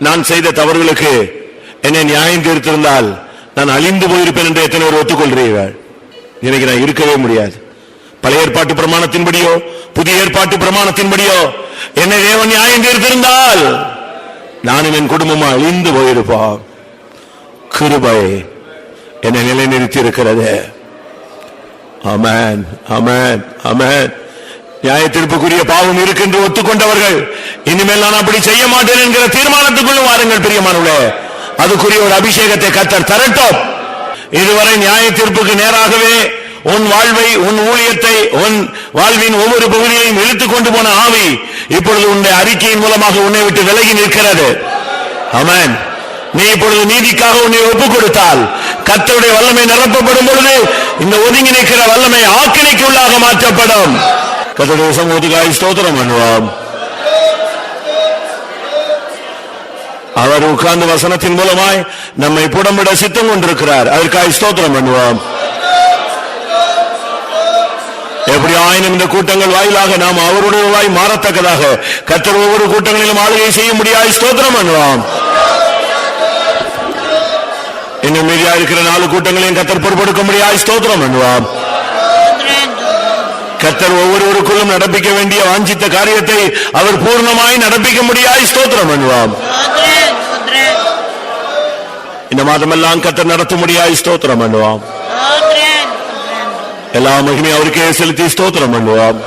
நான் செய்த தவறுகளுக்கு என்னை நியாயம் தீர்த்திருந்தால் நான் அழிந்து போயிருப்பேன் என்று எத்தனை பேர் ஒத்துக்கொள்றீர்கள்? இன்னைக்கு நான் இருக்கவே முடியாது. பழைய ஏற்பாட்டு பிரமாணத்தின்படியோ புதிய ஏற்பாட்டு பிரமாணத்தின்படியோ என்னை தேவன் நியாயம் தீர்த்திருந்தால் நானும் என் குடும்பமும் அழிந்து போயிருப்போம். கிருபை என்னை நிலைநிறுத்தி இருக்கிறது. ஆமென், ஆமென், ஆமென். நியாய தீர்ப்புக்குரிய பாவம் இருக்கின்ற ஒத்துக்கொண்டவர்கள் இனிமேல் நான் அப்படி செய்ய மாட்டேன் என்கிற தீர்மானத்துக்குள்ள வாருங்கள் பிரியமானவர்களே. அதுக்குரிய ஒரு அபிஷேகத்தை கர்த்தர் தரட்டும். இதுவரை நியாய தீர்ப்புக்கு நேராகவே உன் வாழ்வை, உன் ஊழியத்தை, உன் வாழ்வின் ஒவ்வொரு பகுதியையும் இழுத்துக் கொண்டு போன ஆவி இப்பொழுது உன்னுடைய அறிக்கையின் மூலமாக உன்னை விட்டு விலகி நிற்கிறது. ஆமென். நீ இப்பொழுது நீதிக்காக உன்னை ஒப்பு கொடுத்தால் கர்த்தருடைய வல்லமை நிரப்பப்படும் பொழுது இந்த ஒதுங்கி நிற்கிற வல்லமை ஆக்கினைக்கு உள்ளாக மாற்றப்படும். கர்த்தருடைய சமூகத்துக்காக ஸ்தோத்திரம் பண்ணுவோம். அவர் உட்கார்ந்து வசனத்தின் மூலமாய் நம்மை புடமிட சித்தம் கொண்டிருக்கிறார். அதற்காக ஸ்தோத்திரம் பண்ணுவோம். எப்படி ஆயினும் இந்த கூட்டங்கள் வாயிலாக நாம் அவருடைய வாய் மாறத்தக்கதாக கர்த்தர் ஒவ்வொரு கூட்டங்களிலும் ஆளுகை செய்ய முடியாது. ஸ்தோத்திரம் பண்ணுவோம். இன்னும் மீதியா இருக்கிற 4 கூட்டங்களையும் கர்த்தர் பொறுப்பெடுக்க முடியாது. ஸ்தோத்திரம் பண்ணுவோம். கர்த்தர் ஒவ்வொருவருக்குள்ளும் நடப்பிக்க வேண்டிய வாஞ்சித்த காரியத்தை அவர் பூர்ணமாய் நடப்பிக்க முடியாது. ஸ்தோத்திரம் பண்ணுவோம். இந்த மாதமெல்லாம் கர்த்தர் நடத்த முடியாது. ஸ்தோத்திரம் பண்ணுவோம். எல்லா மகிமையும் அவருக்கே செலுத்தி ஸ்தோத்திரம் பண்ணுவோம்.